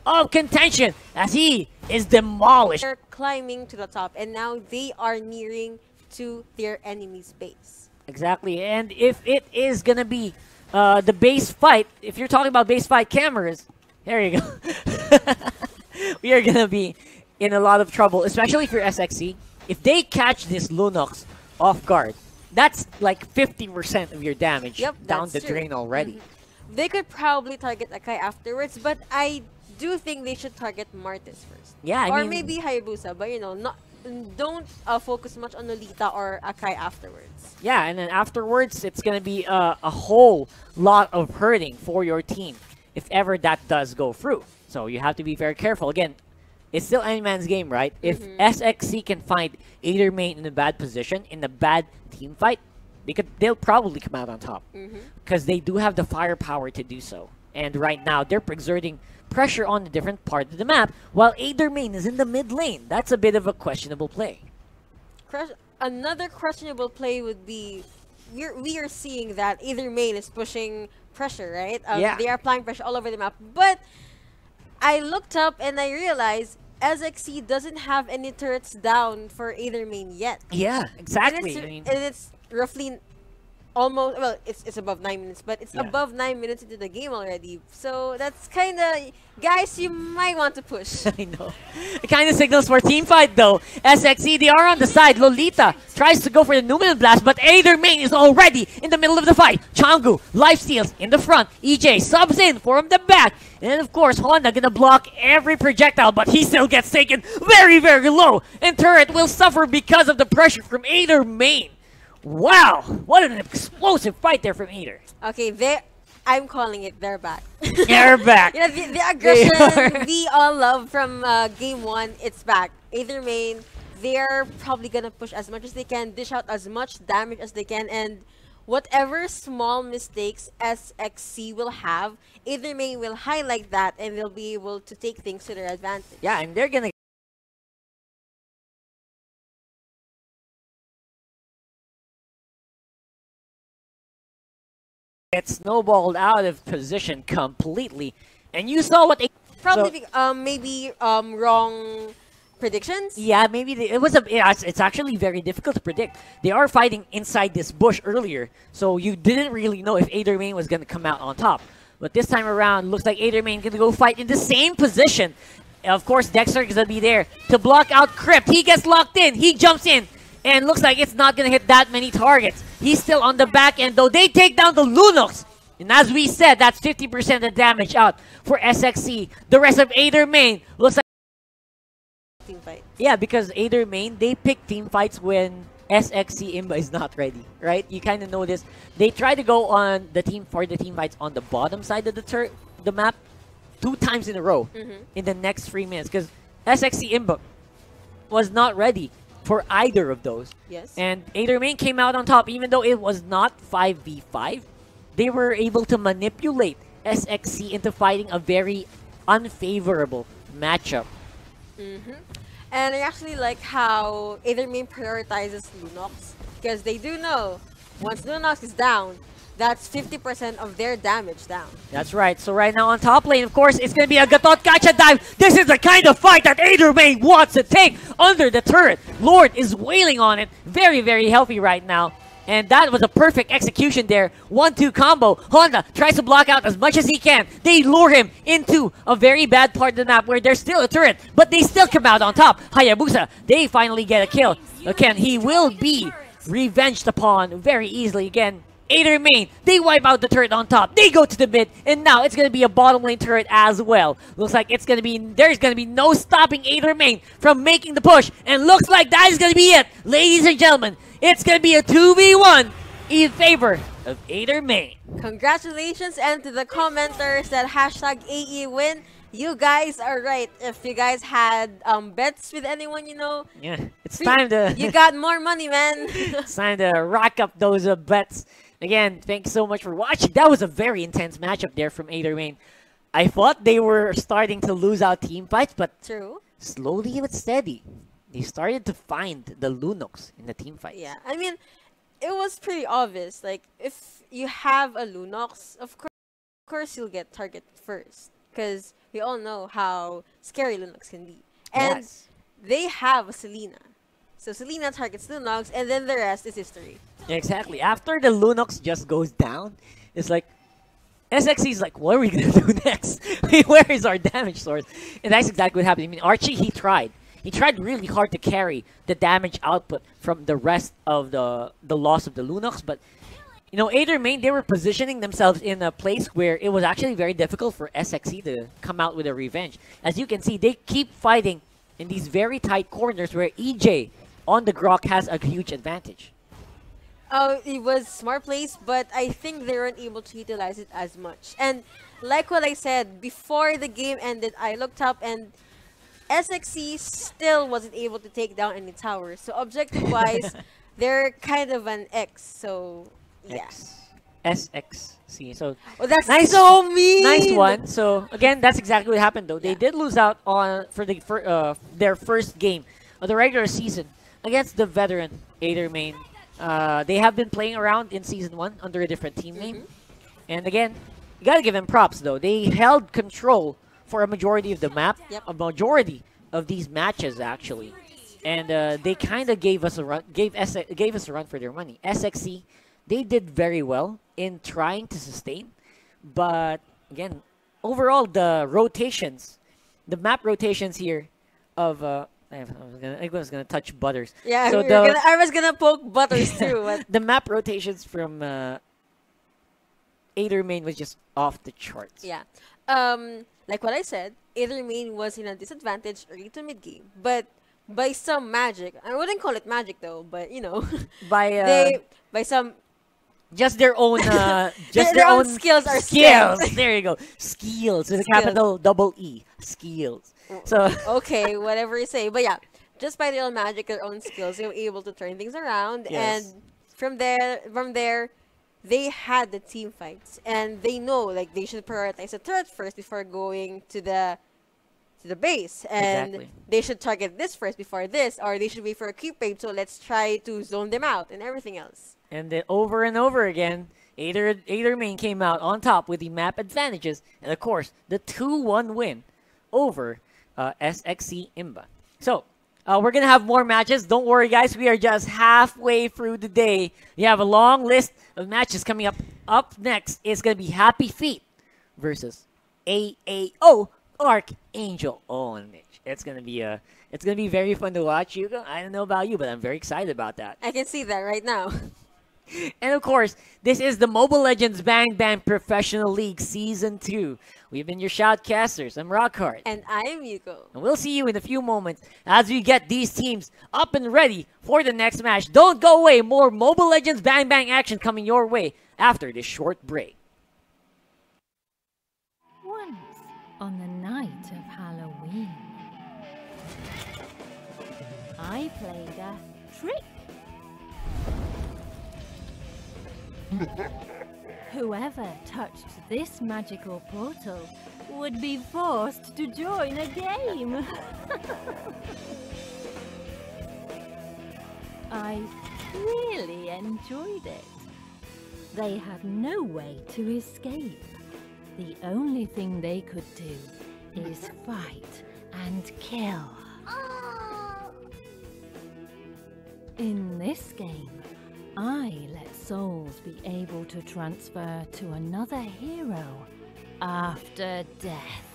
of contention as he is demolished. They're climbing to the top, and now they are nearing to their enemy's base. Exactly, and if it is gonna be the base fight, if you're talking about base fight cameras, there you go. We are gonna be in a lot of trouble, especially if you're SXC. If they catch this Lunox off guard, that's like 50% of your damage down the drain already. They could probably target Akai afterwards, but I do think they should target Martis first. Yeah, or maybe Hayabusa, but you know, don't focus much on Lolita or Akai afterwards. Yeah, and then afterwards, it's going to be a whole lot of hurting for your team if ever that does go through. So you have to be very careful. Again, it's still any man's game, right? If SXC can find Aether Main in a bad position, in a bad team fight, they'll probably come out on top. Because they do have the firepower to do so. And right now, they're exerting pressure on the different part of the map, while Aether Main is in the mid lane. That's a bit of a questionable play. Another questionable play would be, we are seeing that Aether Main is pushing pressure, right? They are applying pressure all over the map. But I looked up and I realized SXC doesn't have any turrets down for Aether Main yet. Yeah, exactly. And it's roughly almost, well, it's above 9 minutes, but it's above 9 minutes into the game already. So that's kind of, guys, you might want to push. I know. It kind of signals for team fight though. SXC, they are on the side. Lolita tries to go for the Numinal Blast, but Aether Main is already in the middle of the fight. Changu, life steals in the front. EJ subs in from the back. And of course, Honda gonna block every projectile, but he still gets taken very, very low. And Turret will suffer because of the pressure from Aether Main. Wow, what an explosive fight there from Aether. Okay, I'm calling it, they're back. They're back. You know, the aggression we all love from game 1, it's back. Aether Main, they're probably gonna push as much as they can, dish out as much damage as they can, and whatever small mistakes SXC will have, Aether Main will highlight that and they'll be able to take things to their advantage. Yeah, and they're gonna get snowballed out of position completely. And you saw what they probably maybe wrong predictions. Yeah, maybe it's actually very difficult to predict. They are fighting inside this bush earlier, so you didn't really know if Aether Main was going to come out on top. But this time around, looks like Aether Main going to go fight in the same position. Of course, Dexter is going to be there to block out Crypt. He gets locked in. He jumps in. And looks like it's not going to hit that many targets. He's still on the back end, though. They take down the Lunox. And as we said, that's 50% of the damage out for SXC. The rest of Aether Main looks like team fight. Yeah, because Aether Main, they pick team fights when SXC Imba is not ready, right? You kind of know this. They try to go on the team fights on the bottom side of the map 2 times in a row in the next 3 minutes because SXC Imba was not ready for either of those. Yes. And Aether Main came out on top, even though it was not 5v5. They were able to manipulate SXC into fighting a very unfavorable matchup. And I actually like how Aether Main prioritizes Lunox because they do know once Lunox is down, that's 50% of their damage down. That's right. So right now on top lane, of course, it's going to be a Gatot Kacha dive. This is the kind of fight that Aether Main wants to take under the turret. Lord is wailing on it. Very, very healthy right now. And that was a perfect execution there. 1-2 combo. Honda tries to block out as much as he can. They lure him into a very bad part of the map where there's still a turret, but they still come out on top. Hayabusa, they finally get a kill. Again, he will be revenged upon very easily. Again, Aether Main, they wipe out the turret on top. They go to the mid, and now it's going to be a bottom lane turret as well. Looks like there's going to be no stopping Aether Main from making the push. And looks like that is going to be it. Ladies and gentlemen, it's going to be a 2v1 in favor of Aether Main. Congratulations, and to the commenters that hashtag AE win. You guys are right. If you guys had bets with anyone, you know. Yeah, it's time to... You got more money, man. It's time to rack up those bets. Again, thanks so much for watching. That was a very intense matchup there from Aether Main. I thought they were starting to lose out team fights, but slowly but steady, they started to find the Lunox in the team fights. Yeah, I mean, it was pretty obvious. Like, if you have a Lunox, of course you'll get target first. because we all know how scary Lunox can be. And Yes. they have a Selena. So Selena targets Lunox, and then the rest is history. Exactly. After the Lunox just goes down, it's like SXC's like, what are we gonna do next? Where is our damage source? And that's exactly what happened. I mean, Archie, he tried. He tried really hard to carry the damage output from the rest of the loss of the Lunox, but you know, Aether Main, they were positioning themselves in a place where it was actually very difficult for SXC to come out with a revenge. As you can see, they keep fighting in these very tight corners where EJ on the Grok has a huge advantage. Oh, it was smart plays, but I think they weren't able to utilize it as much. And like what I said, before the game ended, I looked up and SXC still wasn't able to take down any towers. So objective-wise, they're kind of an X. So yeah. SXC. So Oh, that's nice, so mean. nice one. So again, that's exactly what happened though. They Yeah. did lose out on their first game of the regular season against the veteran Aether Main. They have been playing around in Season 1 under a different team name. And again, you gotta give them props though. They held control for a majority of the map, Yep. a majority of these matches actually. And they kind of gave us a run, gave us a run for their money. SXC, they did very well in trying to sustain, but again, overall the rotations, the map rotations here of I was gonna touch Butters. Yeah, So I was gonna poke Butters too, but the map rotations from Aether Main was just off the charts. yeah. Like what I said, Aether Main was in a disadvantage early to mid game, but by some magic, I wouldn't call it magic though, but you know, By by some just their own just their own skills are skills. strength. There you go. Skills with a Skills. capital double E. Skills. So okay, whatever you say, but yeah, just by their own magic, their own skills, they were able to turn things around, Yes. and from there, they had the team fights, and they know like they should prioritize the turret first before going to the base, and Exactly. they should target this first before this, or they should wait for a creep wave. So let's try to zone them out and everything else. and then over and over again, Aether Main came out on top with the map advantages, and of course the 2-1 win over SXC Imba. So we're gonna have more matches. Don't worry, guys. We are just halfway through the day. We have a long list of matches coming up. Up next is gonna be HAPPYFEET versus AAO Archangel OWNAGE. It's gonna be very fun to watch. Hugo, I don't know about you, but I'm very excited about that. I can see that right now. And of course, this is the Mobile Legends Bang Bang Professional League Season 2. We've been your shoutcasters. I'm Rockhard. And I'm Yuko. And we'll see you in a few moments as we get these teams up and ready for the next match. Don't go away. More Mobile Legends Bang Bang action coming your way after this short break. Once on the night of Halloween, I played a trick. Whoever touched this magical portal would be forced to join a game. I really enjoyed it. They had no way to escape. The only thing they could do is fight and kill. In this game, I let souls be able to transfer to another hero after death.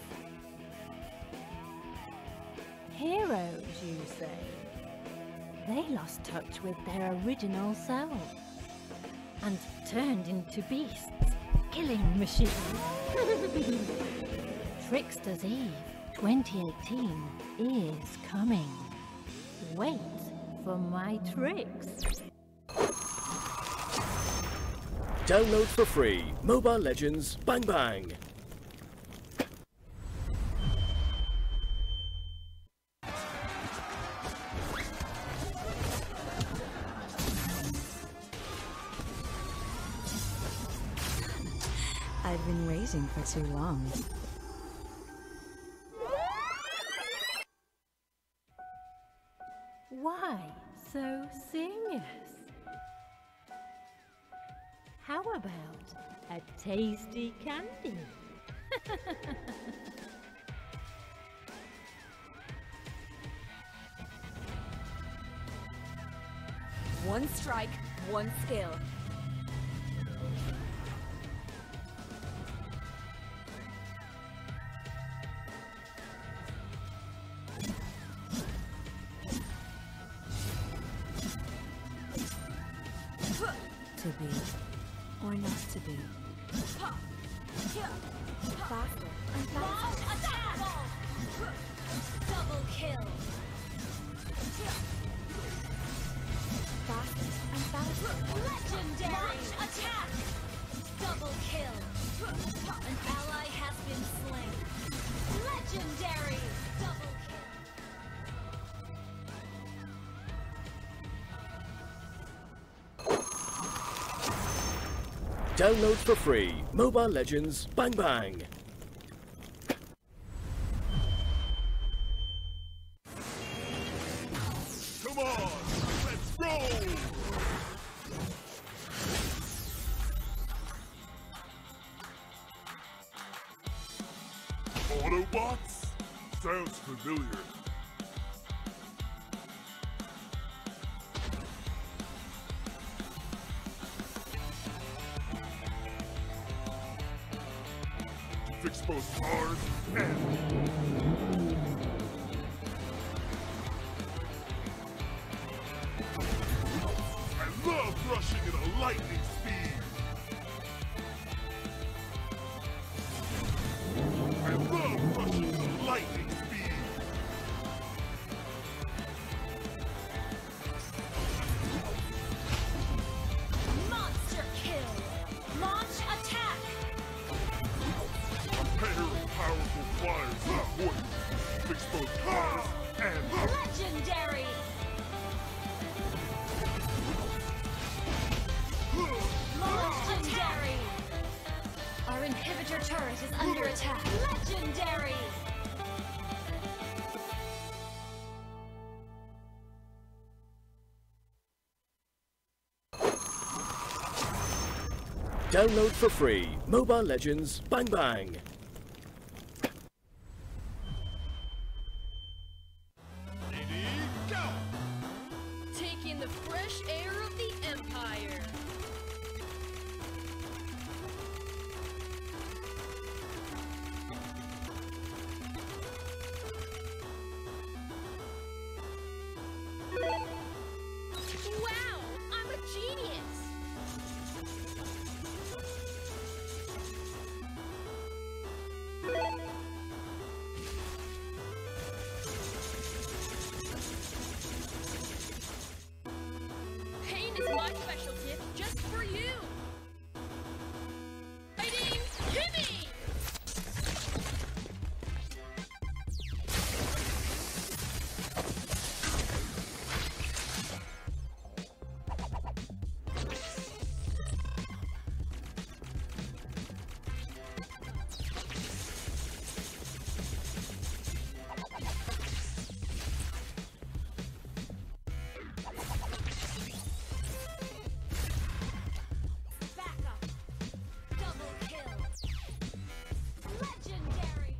Heroes, you say? They lost touch with their original selves and turned into beasts, killing machines. Trickster's Eve 2018 is coming. Wait for my tricks. Download for free Mobile Legends Bang Bang. I've been waiting for too long. Why so serious? How about a tasty candy? One strike, one skill. To be or not to be. Faster and faster. Double kill. Faster and faster. Legendary attack. Double kill. An ally has been slain. Legendary double kill. Download for free. Mobile Legends Bang Bang. Come on, let's go! Autobots? Sounds familiar. Fix both cars and... I love rushing at a lightning speed! I love rushing at a lightning speed! Monster kill. Launch attack. A pair of powerful flyers not one. Fix both cars and... Legendary. Legendary. Our inhibitor turret is under attack. Legendary. Download for free. Mobile Legends Bang Bang. Ready, go! Taking the fresh air of the Empire. Wow, I'm a genius. Pain is my specialty, just for you. Fighting Kimmy! Back up. Double kill. Legendary.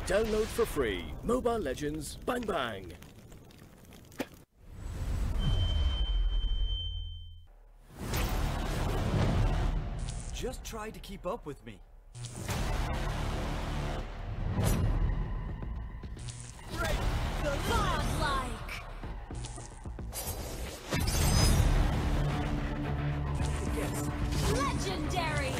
Download for free. Mobile Legends Bang Bang. Just try to keep up with me. Godlike. Legendary.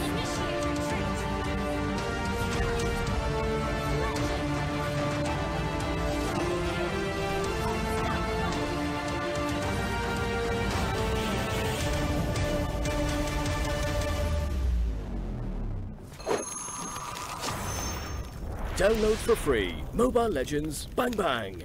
Initiate retreat. Download for free. Mobile Legends Bang Bang.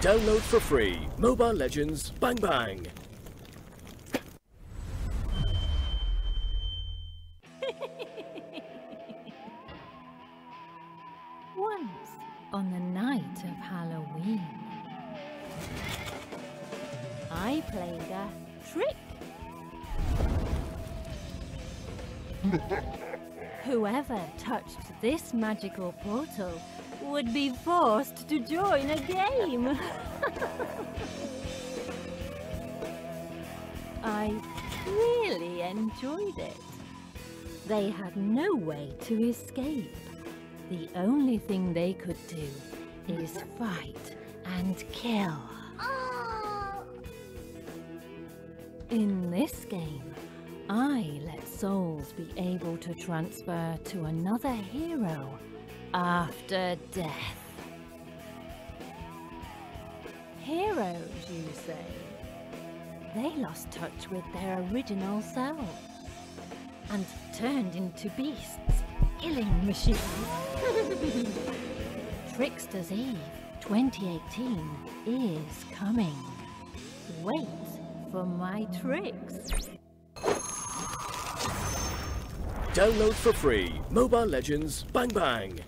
Download for free. Mobile Legends Bang Bang. Once, on the night of Halloween, I played a trick. Whoever touched this magical portal would be forced to join a game. I really enjoyed it. They had no way to escape. The only thing they could do is fight and kill. In this game, I let souls be able to transfer to another hero after death. Heroes, you say? They lost touch with their original selves and turned into beasts, killing machines. Trickster's Eve 2018 is coming. Wait for my tricks. Download for free. Mobile Legends Bang Bang.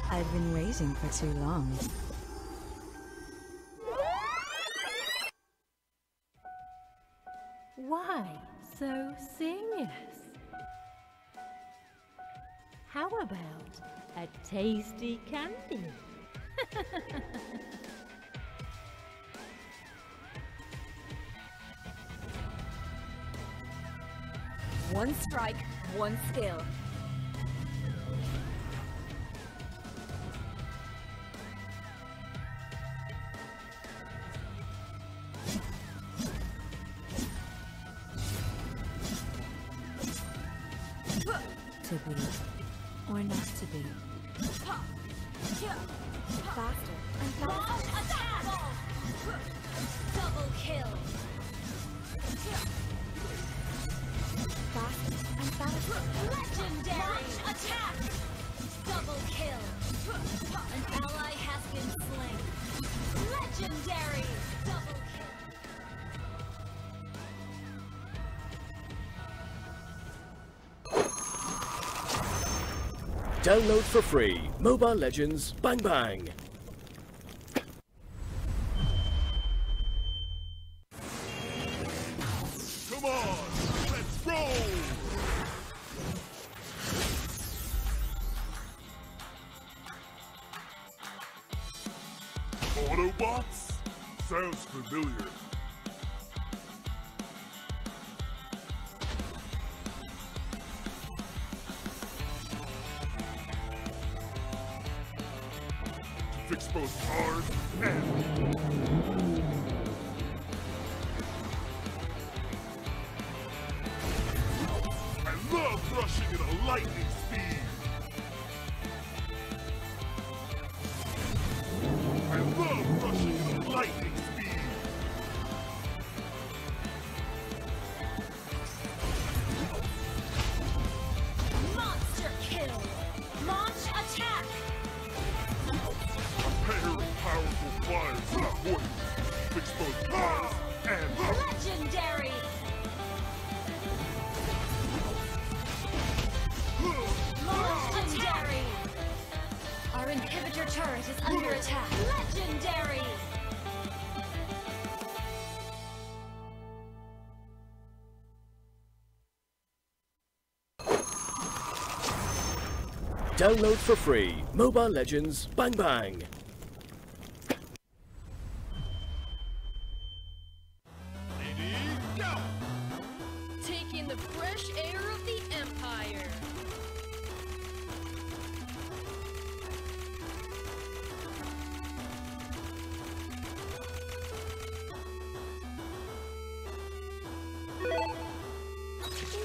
I've been waiting for too long. Why so serious? How about a tasty candy? One strike, one skill. To be or not to be. Faster and faster. Double kill. Faster and faster. Legendary attack. Double kill. An ally has been slain. Legendary double kill. Download for free. Mobile Legends Bang Bang. Come on, let's roll! Autobots? Sounds familiar. Fix both cars and... I love rushing at a lightning speed! I love rushing at a lightning speed! Monster kill. Launch attack. A pair of powerful flyers and a voice. Fix both cars and... Legendary. Legendary. Our inhibitor turret is under attack. Legendary. Download for free. Mobile Legends Bang Bang. Taking the fresh air of the Empire.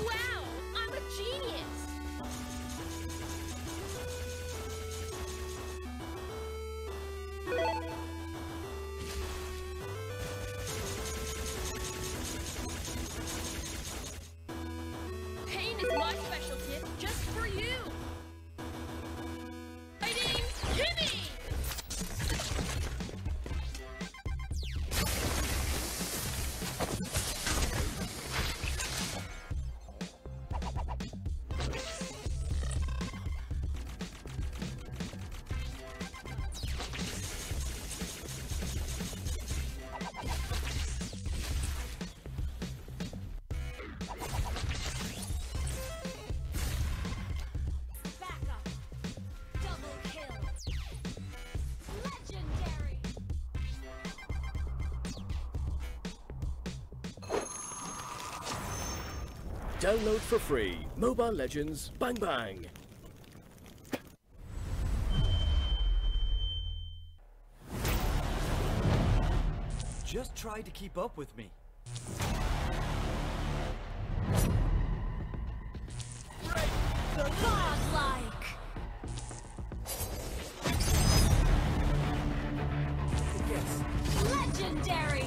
Wow, I'm a genius. Pain is my specialty, just for you. Fighting Kimmy! Back up. Double kill. Legendary. Download for free. Mobile Legends Bang Bang. Just try to keep up with me. Godlike. Legendary.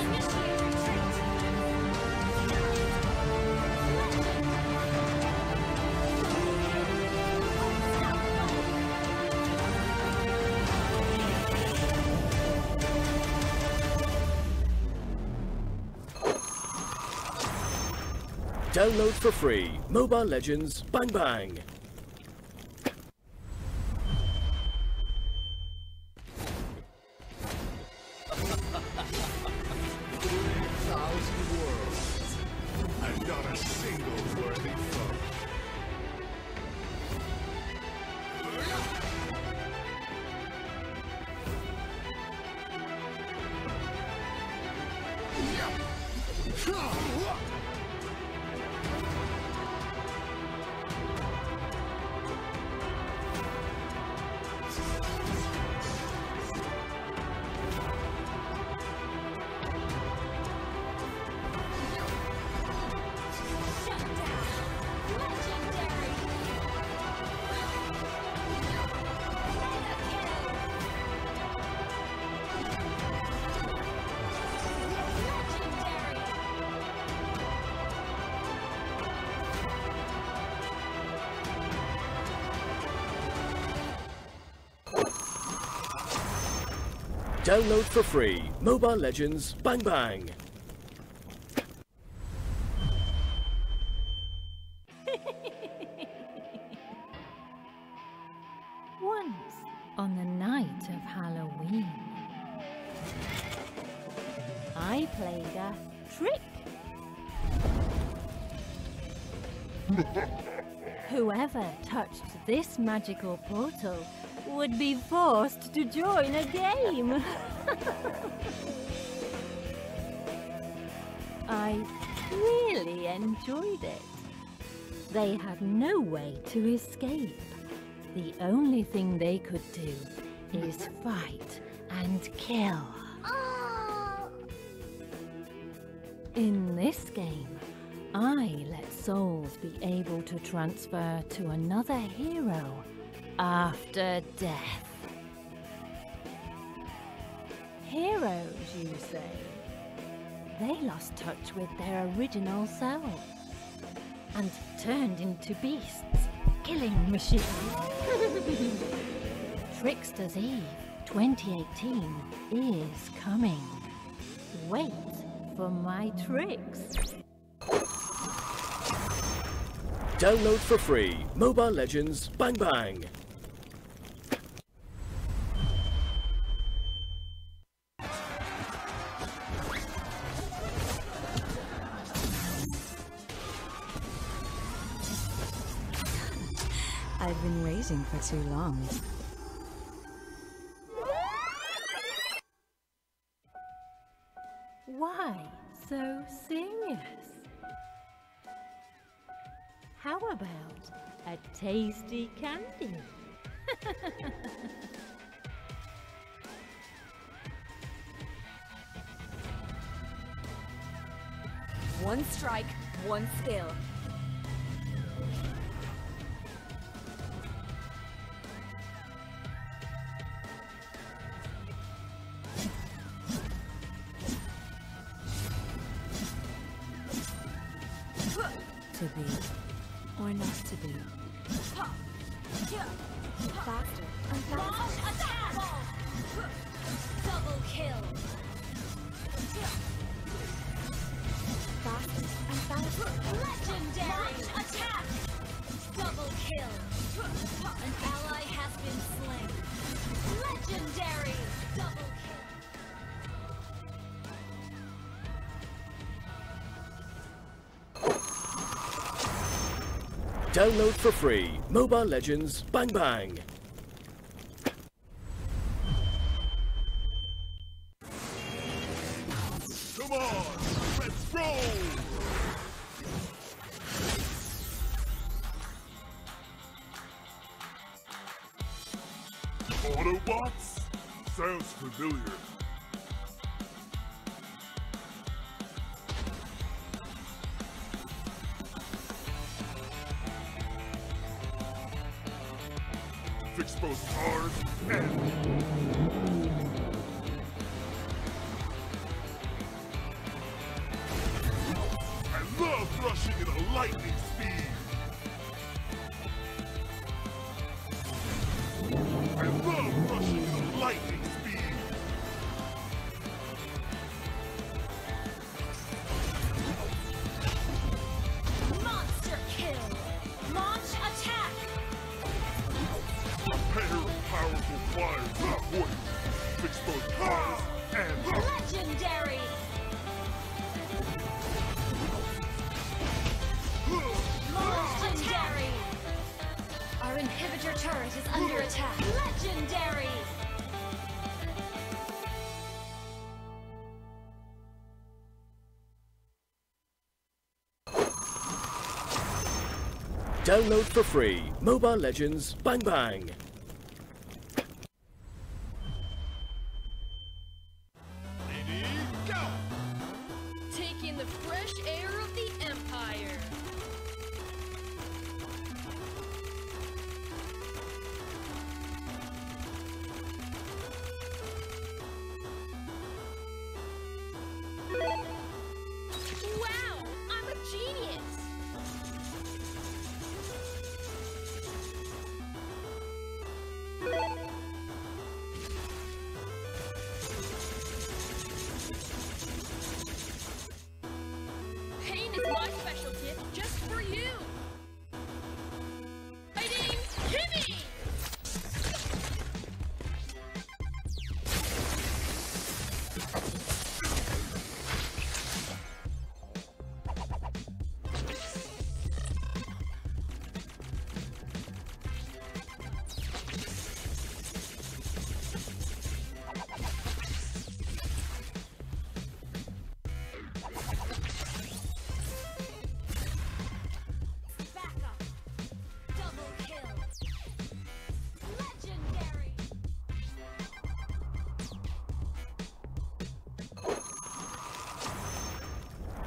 Initiate retreat. Download for free. Mobile Legends Bang Bang. And not a single worthy foe. Shut down. Legendary. Mega kill. Legendary. Download for free. Mobile Legends Bang Bang. Once, on the night of Halloween, I played a trick. Whoever touched this magical portal would be forced to join a game. I really enjoyed it. They had no way to escape. The only thing they could do is fight and kill. In this game, I let souls be able to transfer to another hero after death. Heroes, you say? They lost touch with their original selves and turned into beasts, killing machines. Trickster's Eve 2018 is coming. Wait for my tricks. Download for free Mobile Legends Bang Bang. I've been waiting for too long. Why so serious? How about a tasty candy? One strike, one skill. To be or not to be. Faster and faster. Double kill. Faster and faster. Legendary attack. Double kill. An ally has been slain. Legendary double kill. Download for free Mobile Legends Bang Bang. Come on, let's roll! Autobots? Sounds familiar. Fix both cars and... I love rushing at a lightning speed! I love rushing at a lightning speed! Monster kill. Launch attack. A pair of powerful flyers not one. Fix both cars and... Legendary. Legendary. Our inhibitor turret is under attack. Legendary. Download for free Mobile Legends Bang Bang. Ready, go! Taking the fresh air of the Empire. Wow, I'm a genius. Pain is my specialty, just for you. Fighting Kimmy! Back up. Double kill. Legendary.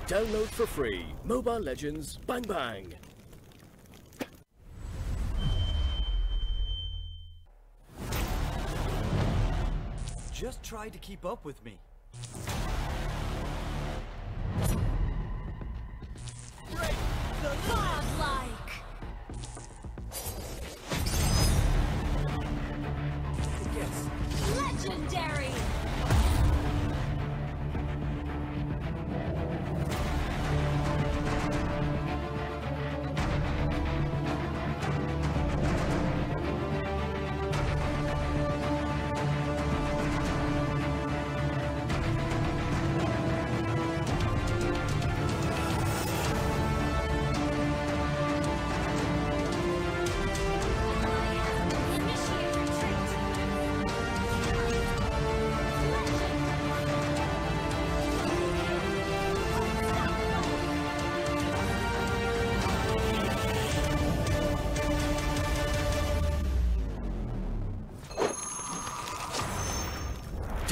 Download for free Mobile Legends Bang Bang. Just try to keep up with me. Godlike. Yes.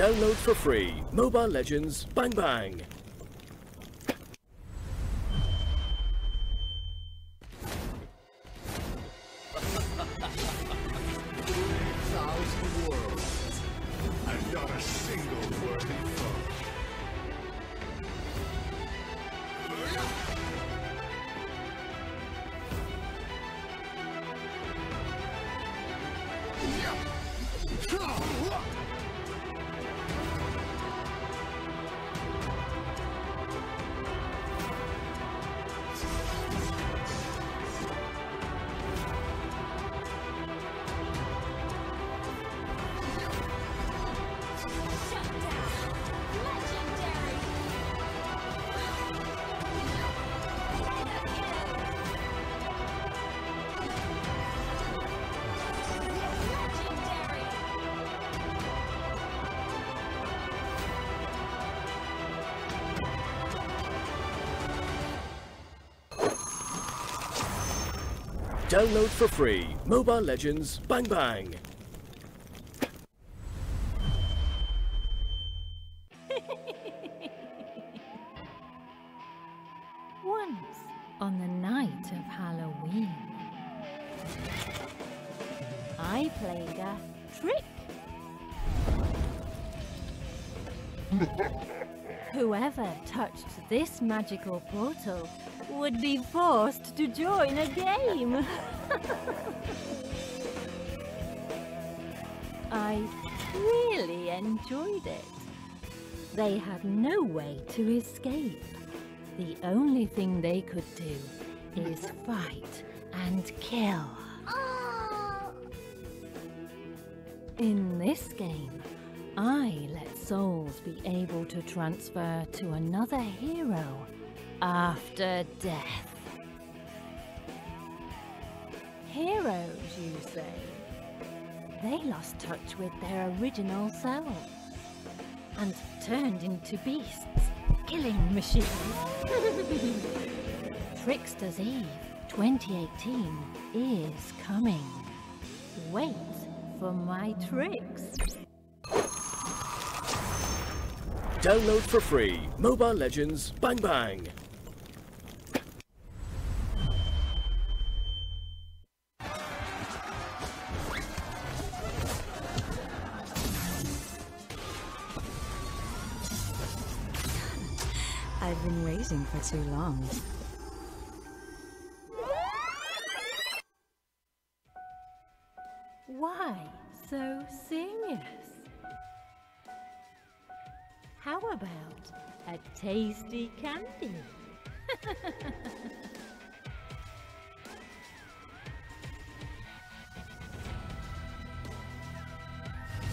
Download for free. Mobile Legends Bang Bang. Thousand worlds, and not a single worthy foe. Download for free. Mobile Legends Bang Bang. Once, on the night of Halloween, I played a trick. Whoever touched this magical portal would be forced to join a game. I really enjoyed it. They had no way to escape. The only thing they could do is fight and kill. In this game, I let souls be able to transfer to another hero after death. Heroes, you say? They lost touch with their original selves and turned into beasts, killing machines. Trickster's Eve 2018 is coming. Wait for my tricks. Download for free. Mobile Legends Bang Bang. I've been waiting for too long. Why so serious? How about a tasty candy?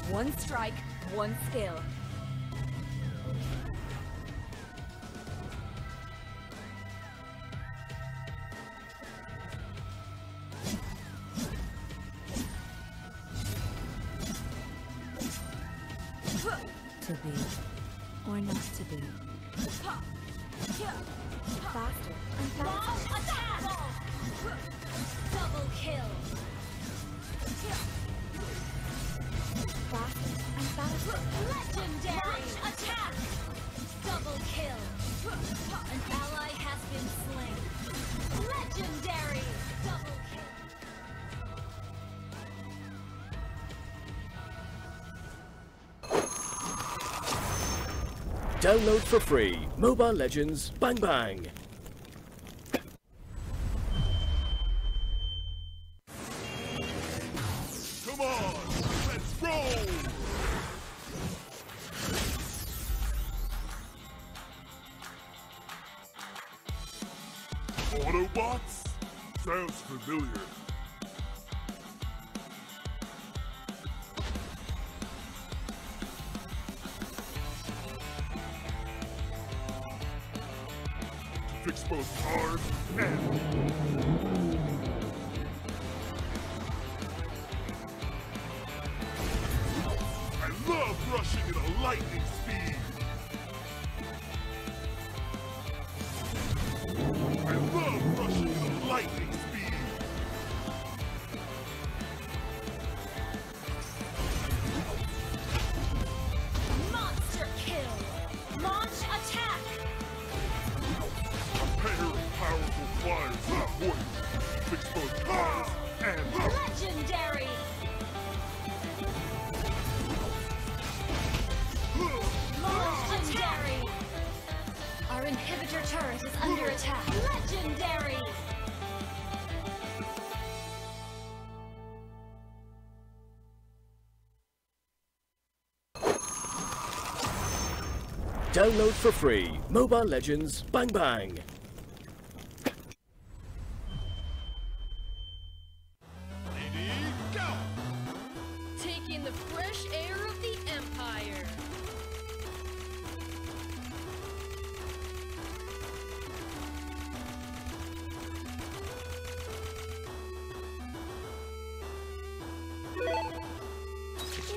One strike, one skill. To be or not to be. Faster and faster. Double kill. Faster and faster. Legendary attack. Double kill. An ally has been slain. Legendary double kill. Download for free. Mobile Legends Bang Bang. Come on, let's roll! Autobots? Sounds familiar. Fix both hard and... I love rushing at a lightning speed! I love rushing at a lightning speed! Download for free. Mobile Legends Bang Bang. Ready, go! Taking the fresh air of the Empire.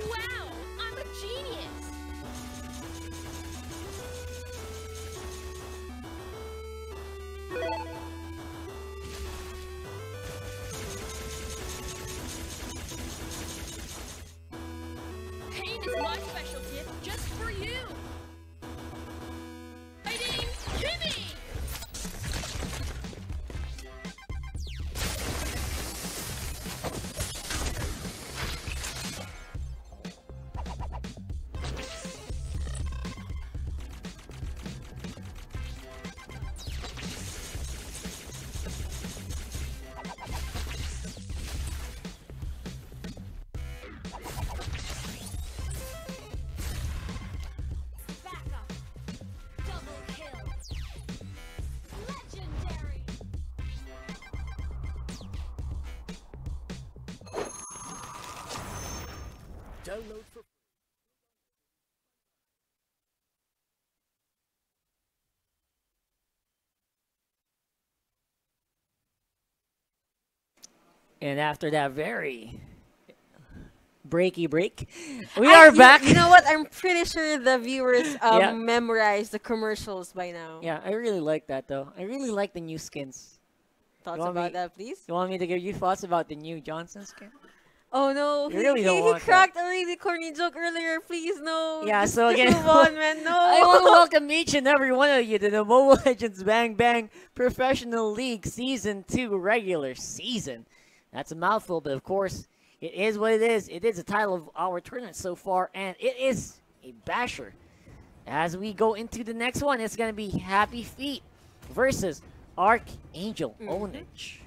Wow, I'm a genius. Pain is my special gift just for you. Fighting Kimmy! Back up. Double kill. Legendary. Download for And after that very breaky break, we are back. You know what? I'm pretty sure the viewers Yeah. memorize the commercials by now. Yeah, I really like that though. I really like the new skins. Thoughts You want about me- that, please? You want me to give you thoughts about the new Johnson skin? Oh no, You really don't he want that. cracked a really corny joke earlier. Please, no. Yeah, Just so again, move on, man. No. I want to welcome each and every one of you to the Mobile Legends Bang Bang Professional League Season 2 regular season. That's a mouthful, but of course, it is what it is. It is the title of our tournament so far, and it is a basher. As we go into the next one, it's going to be HAPPYFEET versus ARKANGEL OWNAGE.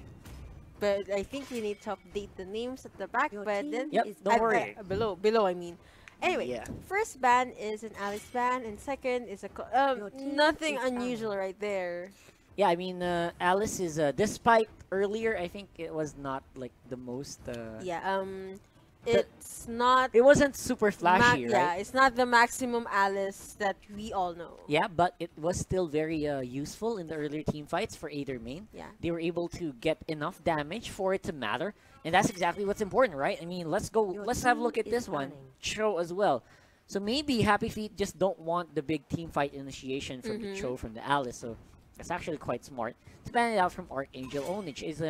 But I think we need to update the names at the back. Your But team then Yep, don't worry. below. I mean. Anyway, Yeah. first ban is an Alice ban, and second is a Your team nothing is unusual right there. Yeah, I mean, Alice is, despite earlier, I think it was not like the most. Yeah. It's not. It wasn't super flashy, Yeah, right? it's not the maximum Alice that we all know. Yeah, but it was still very useful in the earlier team fights for either main. Yeah. They were able to get enough damage for it to matter, and that's exactly what's important, right? I mean, let's go. Your Let's have a team look at is this one. running. Cho as well. So maybe HAPPYFEET just don't want the big team fight initiation from the Cho from the Alice. So that's actually quite smart. To ban it out from ARKANGEL OWNAGE is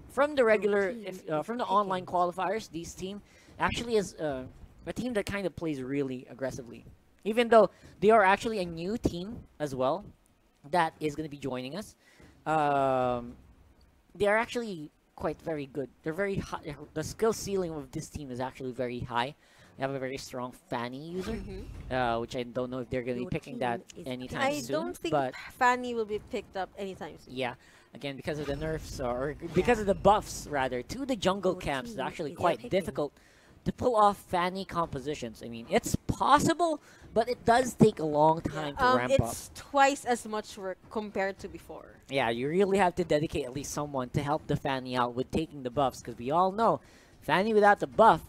from the regular, team from is the online picking. qualifiers. This team actually is a team that kind of plays really aggressively. Even though they are actually a new team as well that is going to be joining us. They are actually quite very good. They're very high. The skill ceiling of this team is actually very high. They have a very strong Fanny user, which I don't know if they're going to be Your picking team that is anytime I soon. don't think but Fanny will be picked up anytime soon. yeah, again, because of the nerfs or because of the buffs rather to the jungle Your camps, it's team actually is quite picking. difficult to pull off Fanny compositions. I mean, it's possible, but it does take a long time to ramp up. It's twice as much work compared to before. Yeah, you really have to dedicate at least someone to help the Fanny out with taking the buffs, because we all know Fanny without the buff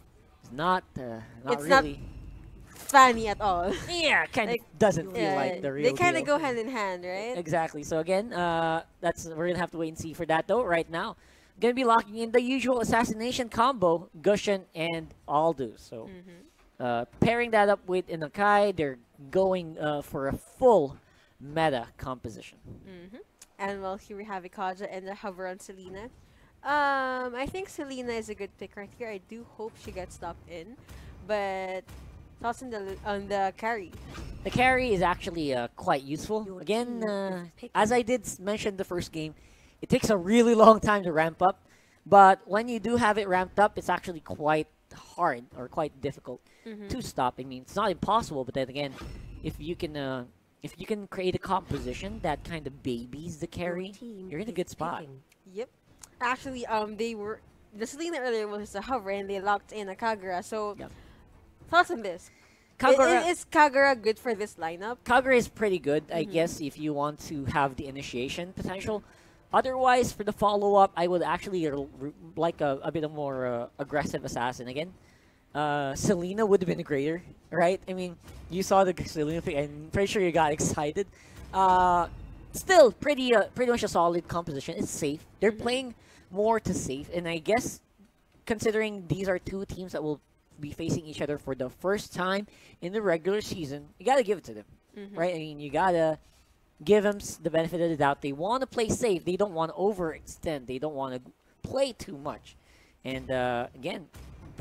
is not It's not really. Fanny at all. Yeah, kind of like, doesn't feel like the real they kind deal. of go hand in hand, right? Exactly. So again, we're gonna have to wait and see for that though. Right now, gonna be locking in the usual assassination combo, Gushin and Aldous. So pairing that up with Inakai, they're going for a full meta composition. And well, here we have Ikaja and the hover on Selena. I think Selena is a good pick right here. I do hope she gets stopped in, but thoughts on the carry. The carry is actually quite useful. Your Again, team is picking. as I did mention the first game, it takes a really long time to ramp up. But when you do have it ramped up, it's actually quite hard or quite difficult to stop. I mean, it's not impossible, but then again, if you can create a composition that kind of babies the carry, team you're in a is good spot. picking. Yep. Actually, the Selena earlier was a hover and they locked in a Kagura. So, Yep. thoughts on this? Kagura, Is Kagura good for this lineup? Kagura is pretty good, I guess, if you want to have the initiation potential. Otherwise, for the follow-up, I would actually like a bit of more aggressive assassin again. Selena would have been greater, right? I mean, you saw the Selena pick. I'm pretty sure you got excited. Still, pretty much a solid composition. It's safe. They're playing more to safe, and I guess considering these are two teams that will be facing each other for the first time in the regular season, you gotta give it to them, right? I mean, you gotta give them the benefit of the doubt. They want to play safe. They don't want to overextend. They don't want to play too much. And again,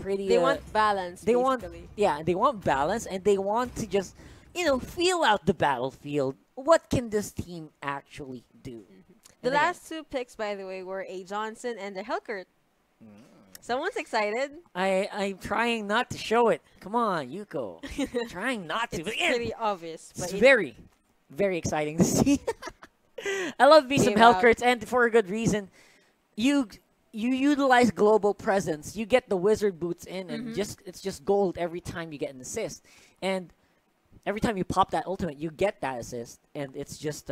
They want balance. They basically. they want balance, and they want to just feel out the battlefield. What can this team actually do? The last two picks, by the way, were a Johnson and a Helkert. Someone's excited. I'm trying not to show it. Come on, Yuko. Trying not to. It's But again, pretty obvious. it's But very, very exciting to see. I love me some Game out. Hellcurts, and for a good reason. You utilize global presence. You get the wizard boots in, and it's just gold every time you get an assist. And every time you pop that ultimate, you get that assist, and it's just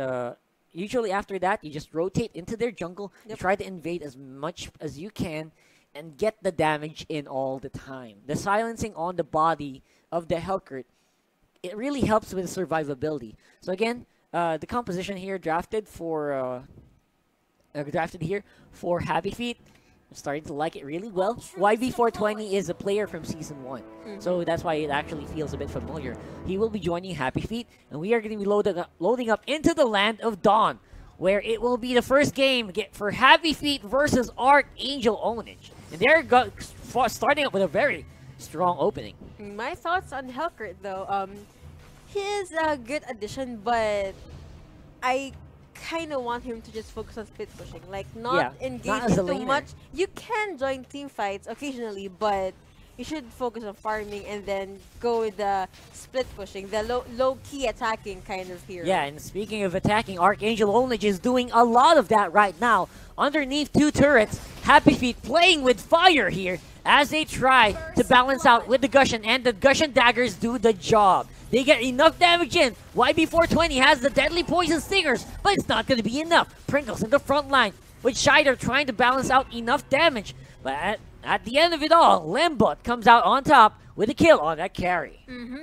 usually after that you just rotate into their jungle. You try to invade as much as you can, and get the damage in all the time. The silencing on the body of the Hellcurt, it really helps with survivability. So again, the composition here drafted here for HAPPYFEET. I'm starting to like it really well. YB420 is a player from Season 1, so that's why it actually feels a bit familiar. He will be joining HAPPYFEET, and we are going to be loading up into the Land of Dawn, where it will be the first game for HAPPYFEET versus Archangel OWNAGE. And they're starting up with a very strong opening. my thoughts on Helkert, though, he is a good addition, but I kind of want him to just focus on split pushing, like not engage not as a into laner. much. You can join team fights occasionally, but you should focus on farming and then go with the split pushing, the low-key attacking kind of hero. Yeah, and speaking of attacking, Archangel OWNAGE is doing a lot of that right now. Underneath two turrets, HAPPYFEET playing with fire here as they try to balance out with the Gushin, and the Gushin daggers do the job. They get enough damage in. YB420 has the deadly poison stingers, but it's not going to be enough. Pringles in the front line with Shider trying to balance out enough damage. But at the end of it all, Lembot comes out on top with a kill on that carry.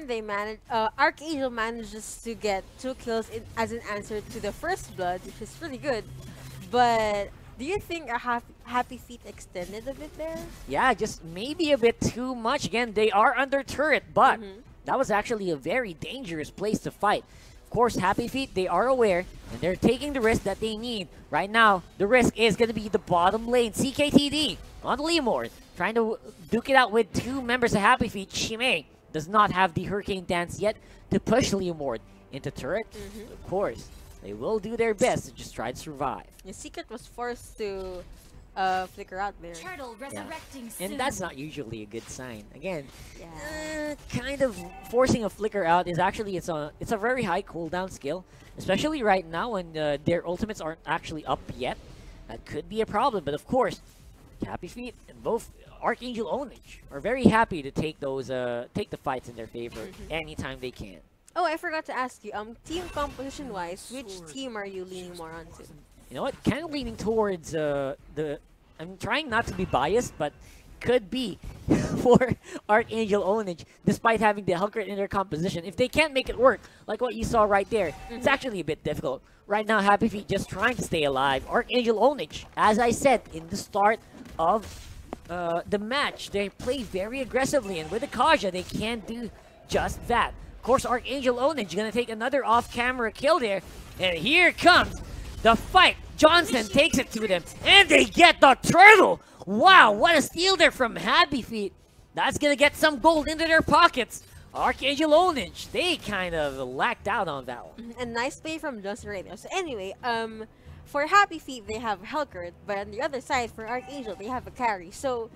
They manage. Archangel manages to get 2 kills as an answer to the first blood, which is really good. But do you think a HAPPYFEET extended a bit there? Yeah, just maybe a bit too much. Again, they are under turret, but that was actually a very dangerous place to fight. Of course, HAPPYFEET, they are aware, and they're taking the risk that they need. Right now, the risk is going to be the bottom lane. CKTD on Leomord, trying to duke it out with 2 members of HAPPYFEET. Shimei does not have the Hurricane Dance yet to push Leomord into turret. Of course, they will do their best to just try to survive. The Secret was forced to flicker out there. Turtle resurrecting soon. And that's not usually a good sign. Again, kind of forcing a flicker out is actually it's a very high cooldown skill, especially right now when their ultimates aren't actually up yet. That could be a problem, but of course, HAPPYFEET and both Archangel OWNAGE are very happy to take those take the fights in their favor anytime they can. Oh, I forgot to ask you. Team composition wise, which team are you leaning more onto? You know what? Kind of leaning towards I'm trying not to be biased, but could be for Archangel OWNAGE, despite having the Hellcurt in their composition. If they can't make it work, like what you saw right there, it's actually a bit difficult. Right now, HAPPYFEET just trying to stay alive. Archangel OWNAGE, as I said in the start of the match, they play very aggressively, and with the Kaja, they can do just that. Of course, Archangel OWNAGE gonna take another off-camera kill there, and here comes the fight. Johnson takes it to them, and they get the turtle. Wow, what a steal there from HAPPYFEET. That's gonna get some gold into their pockets. Archangel OWNAGE, they kind of lacked out on that one. A nice play from Johnson right there. So anyway, for HAPPYFEET, they have Hellkurt, but on the other side, for Archangel, they have a carry. So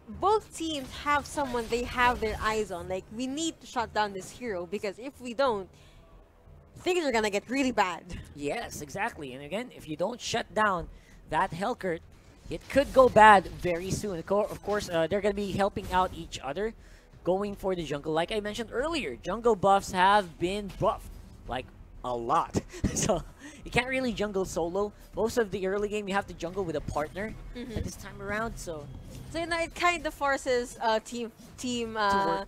both teams have someone they have their eyes on. Like, we need to shut down this hero, because if we don't, things are gonna get really bad. Yes, exactly. And again, if you don't shut down that Hellkurt, it could go bad very soon. Of course, they're going to be helping out each other going for the jungle. Like I mentioned earlier, jungle buffs have been buffed, like a lot. So you can't really jungle solo. Most of the early game, you have to jungle with a partner at this time around. So you know, it kind of forces teamwork.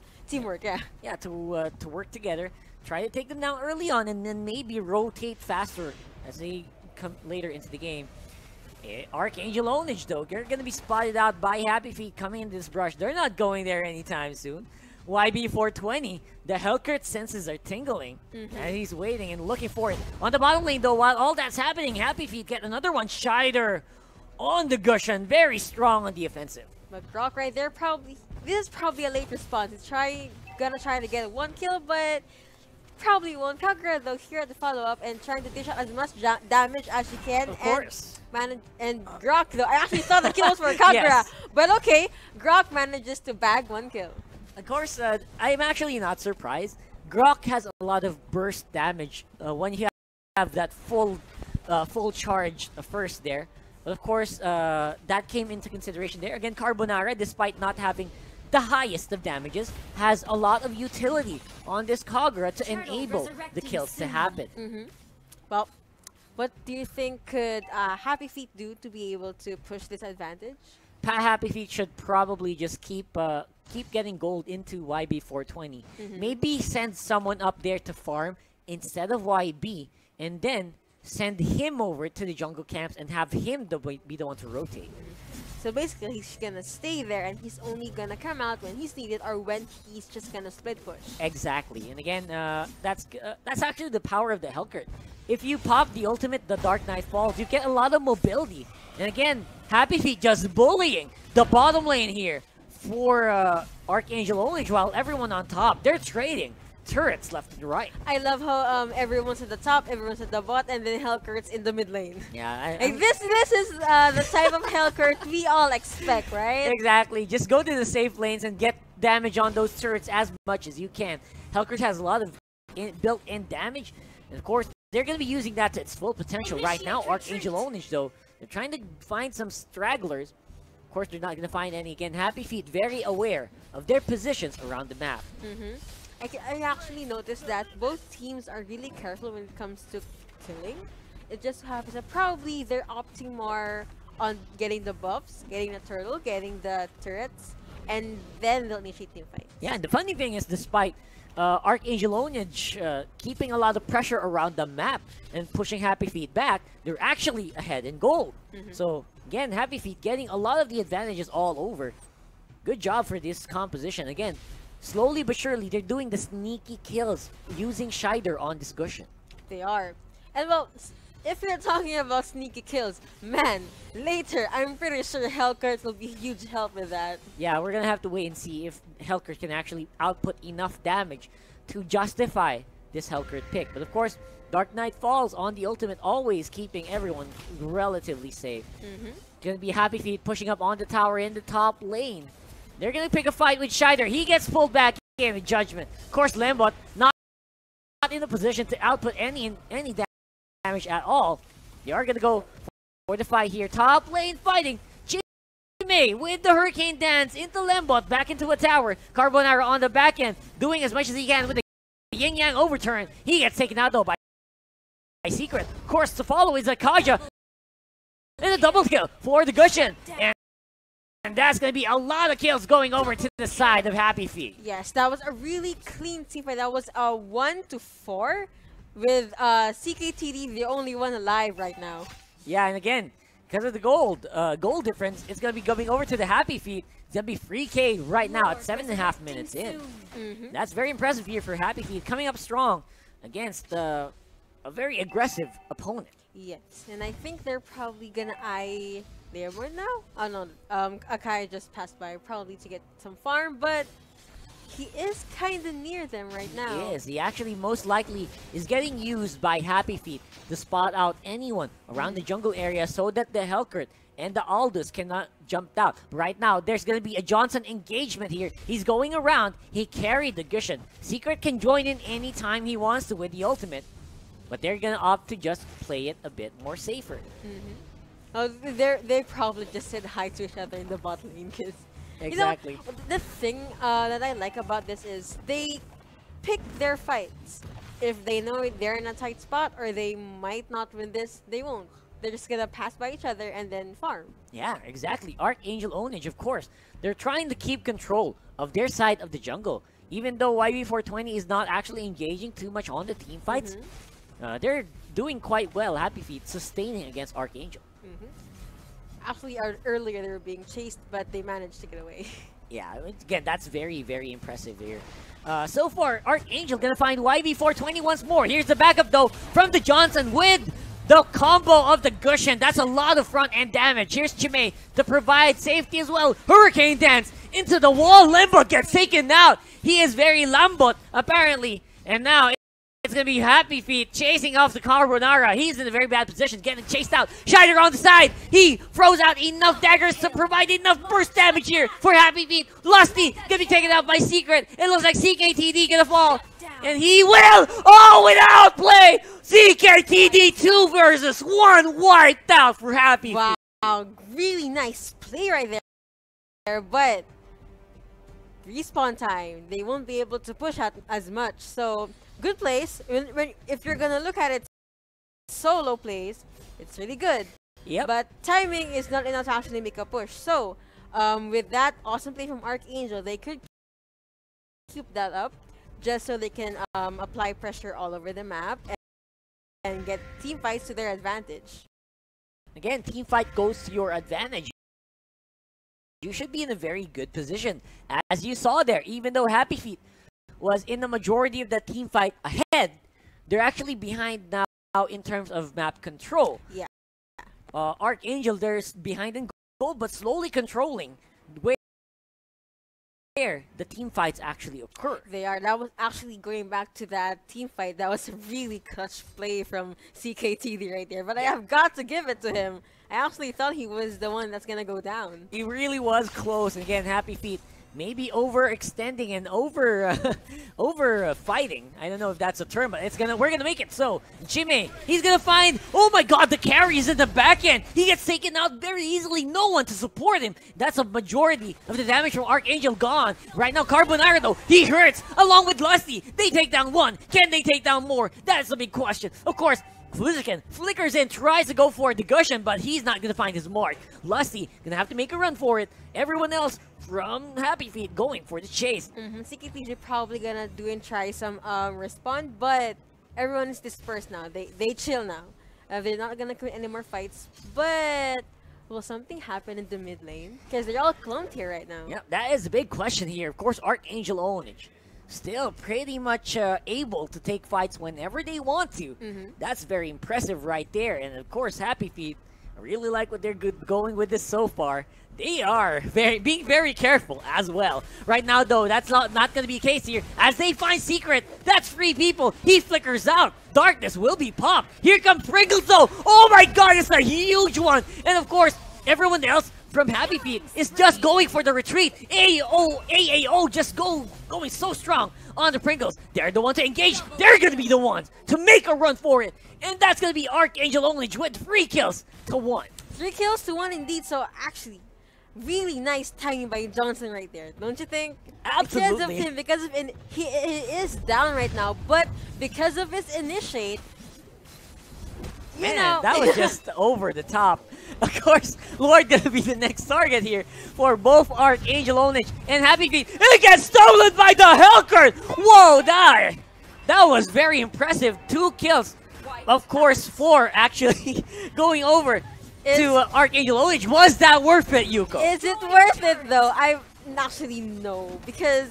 Yeah. yeah, to work together. Try to take them down early on, and then maybe rotate faster as they come later into the game. Archangel Ownage, though, they're going to be spotted out by HAPPYFEET coming into this brush. They're not going there anytime soon. YB420, the Hellcurt senses are tingling, and he's waiting and looking for it. On the bottom lane, though, while all that's happening, HAPPYFEET get another one. Shider on the Gushan, very strong on the offensive. But Brock right there, this is probably a late response. He's gonna try to get 1 kill, but probably won't. Kagura, though, here at the follow-up and trying to dish out as much damage as she can. Of course. And Grok, though, I actually thought the kills for Kagura. Yes. But okay, Grok manages to bag 1 kill. Of course, I'm actually not surprised. Grok has a lot of burst damage when you have that full charge first there. But of course, that came into consideration there. Again, Carbonara, despite not having the highest of damages, has a lot of utility on this Kagura to enable the kills to happen. Well, what do you think could HAPPYFEET do to be able to push this advantage? HAPPYFEET should probably just keep getting gold into YB420. Maybe send someone up there to farm instead of YB, and then send him over to the jungle camps and have him be the one to rotate. So basically, he's gonna stay there, and he's only gonna come out when he's needed or when he's just gonna split push. Exactly, and again, that's actually the power of the Hellcurt. If you pop the ultimate, the Dark Knight Falls, you get a lot of mobility. And again, HAPPYFEET just bullying the bottom lane here for Archangel Ownage, while everyone on top, they're trading turrets left and right. I love how everyone's at the top, everyone's at the bot, and then Hellcurt's in the mid lane. Yeah, like this is the type of Hellcurt we all expect, right? Exactly. Just go to the safe lanes and get damage on those turrets as much as you can. Hellcurt has a lot of built-in damage, and of course, they're going to be using that to its full potential right now. Archangel Ownage, though, they're trying to find some stragglers. Of course, they're not going to find any. Again, HAPPYFEET very aware of their positions around the map. I actually noticed that both teams are really careful when it comes to killing. It just happens that probably they're opting more on getting the buffs, getting the turtle, getting the turrets, and then they'll initiate team fights. Yeah, and the funny thing is, despite Archangel Ownage keeping a lot of pressure around the map and pushing HAPPYFEET back, they're actually ahead in gold. So again, HAPPYFEET getting a lot of the advantages all over. Good job for this composition. Again, slowly but surely, they're doing the sneaky kills using Shider on this Gushan. They are. And well, if you're talking about sneaky kills, man, later, I'm pretty sure Hellcurt will be a huge help with that. Yeah, we're gonna have to wait and see if Hellcurt can actually output enough damage to justify this Hellcurt pick. But of course, Dark Knight Falls on the ultimate, always keeping everyone relatively safe. Gonna be HAPPYFEET pushing up on the tower in the top lane. They're gonna pick a fight with Shider. He gets pulled back in with Judgment. Of course, Lembot not in a position to output any damage at all. They are gonna go for the fight here. Top lane fighting. May with the Hurricane Dance into Lembot, back into a tower. Carbonara on the back end, doing as much as he can with the Yin Yang overturn. He gets taken out though by Secret. Of course, to follow is Akaja. And a double kill for the Gushan. And that's going to be a lot of kills going over to the side of HAPPYFEET. Yes, that was a really clean team fight. That was a 1-4 with CKTD, the only one alive right now. Yeah, and again, because of the gold difference, it's going to be going over to the HAPPYFEET. It's going to be 3K right now at 7.5 minutes in. That's very impressive here for HAPPYFEET, coming up strong against a very aggressive opponent. Yes, and I think they're probably going to eye Leomord now. Oh no, Akai just passed by probably to get some farm, but he is kind of near them right now. He is. He actually most likely is getting used by HAPPYFEET to spot out anyone around the jungle area so that the Hellcurt and the Aldous cannot jump out. Right now, there's going to be a Johnson engagement here. He's going around. He carried the Gushan. Secret can join in anytime he wants to with the ultimate, but they're going to opt to just play it a bit more safer. Oh, they probably just said hi to each other in the bot lane because Exactly. You know, the thing that I like about this is they pick their fights. If they know they're in a tight spot or they might not win this, they won't. They're just gonna pass by each other and then farm. Yeah, exactly. Archangel Ownage, of course. They're trying to keep control of their side of the jungle. Even though YB420 is not actually engaging too much on the team fights, they're doing quite well. HAPPYFEET sustaining against Archangel. Actually, earlier they were being chased, but they managed to get away. Yeah, again, that's very, very impressive here. So far, Archangel gonna find YB420 once more. Here's the backup though from the Johnson with the combo of the Gushin. That's a lot of front end damage. Here's Chimay to provide safety as well. Hurricane Dance into the wall. Limbo gets taken out. He is very lambot apparently. And now it's going to be HAPPYFEET chasing off the Carbonara. He's in a very bad position, getting chased out. Shiner on the side. He throws out enough daggers to provide enough burst damage here for HAPPYFEET. Lusty going to be taken out by Secret. It looks like CKTD going to fall. And he will! Oh, without play! CKTD 2 versus 1 wiped out for HAPPYFEET. Wow, really nice play right there. But respawn time, they won't be able to push out as much. So, good plays. If you're gonna look at it solo plays, it's really good. Yep. But timing is not enough to actually make a push. So, with that awesome play from Archangel, they could keep that up just so they can apply pressure all over the map and get team fights to their advantage. Again, team fight goes to your advantage. You should be in a very good position. As you saw there, even though HAPPYFEET was in the majority of the team fight ahead, they're actually behind now in terms of map control. Yeah. Archangel, they're behind in gold, but slowly controlling where the team fights actually occur. They are. That was actually going back to that team fight. That was a really clutch play from CKTD right there. But I have got to give it to him. I actually thought he was the one that's gonna go down. He really was close. And again, HAPPYFEET maybe overextending and over fighting. I don't know if that's a term, but we're gonna make it. So Chimay, he's gonna find, oh my god, the carry is in the back end. He gets taken out very easily. No one to support him. That's a majority of the damage from Archangel gone. Right now, Carbonara though, he hurts along with Lusty. They take down one. Can they take down more? That's the big question. Of course, Fliziken flickers in, tries to go for the Gushin, but he's not gonna find his mark. Lusty gonna have to make a run for it. Everyone else from HAPPYFEET going for the chase. CKT are probably gonna do and try some respond, but everyone is dispersed now. They chill now. They're not gonna commit any more fights. But will something happen in the mid lane? Because they're all clumped here right now. Yeah, that is a big question here. Of course, Archangel Ownage still pretty much able to take fights whenever they want to. That's very impressive right there. And of course, HAPPYFEET, I really like what they're going with this so far. They are being very careful as well. Right now, though, that's not going to be the case here. As they find Secret, that's 3 people. He flickers out. Darkness will be popped. Here comes Pringles, though. Oh my god, it's a huge one. And of course, everyone else from HAPPYFEET is just going for the retreat. AAO just going so strong on the Pringles. They're the ones to engage. They're going to be the ones to make a run for it. And that's going to be Archangel Ownage with 3 kills to 1. 3 kills to 1 indeed. So actually, really nice timing by Johnson right there. Don't you think? Absolutely. Because of him, he is down right now. But because of his initiate, Man, that was just over the top. Of course, Lord gonna be the next target here for both Archangel Ownage and HAPPYFEET. And it gets stolen by the Hellcurt! Whoa, that was very impressive. 2 kills. Of course, 4 actually going over to Archangel Ownage. Was that worth it, Yuko? Is it worth it though? I actually no, because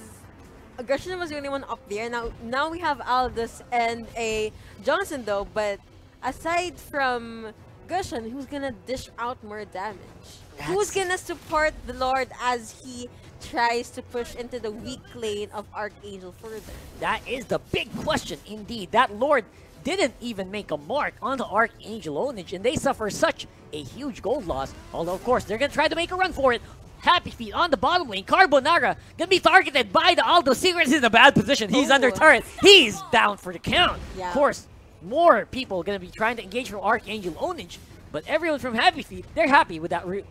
Aggression was the only one up there. Now we have Aldous and a Johnson though, but aside from Gushin, who's gonna dish out more damage? Who's gonna support the Lord as he tries to push into the weak lane of Archangel further? That is the big question indeed. That Lord didn't even make a mark on the Archangel Ownage, and they suffer such a huge gold loss. Although, of course, they're gonna try to make a run for it. HAPPYFEET on the bottom lane. Carbonara gonna be targeted by the Aldo. Secret is in a bad position. He's under turret. He's down for the count. Yeah. Of course, more people gonna be trying to engage from Archangel Ownage, but everyone from HAPPYFEET, they're happy with that route.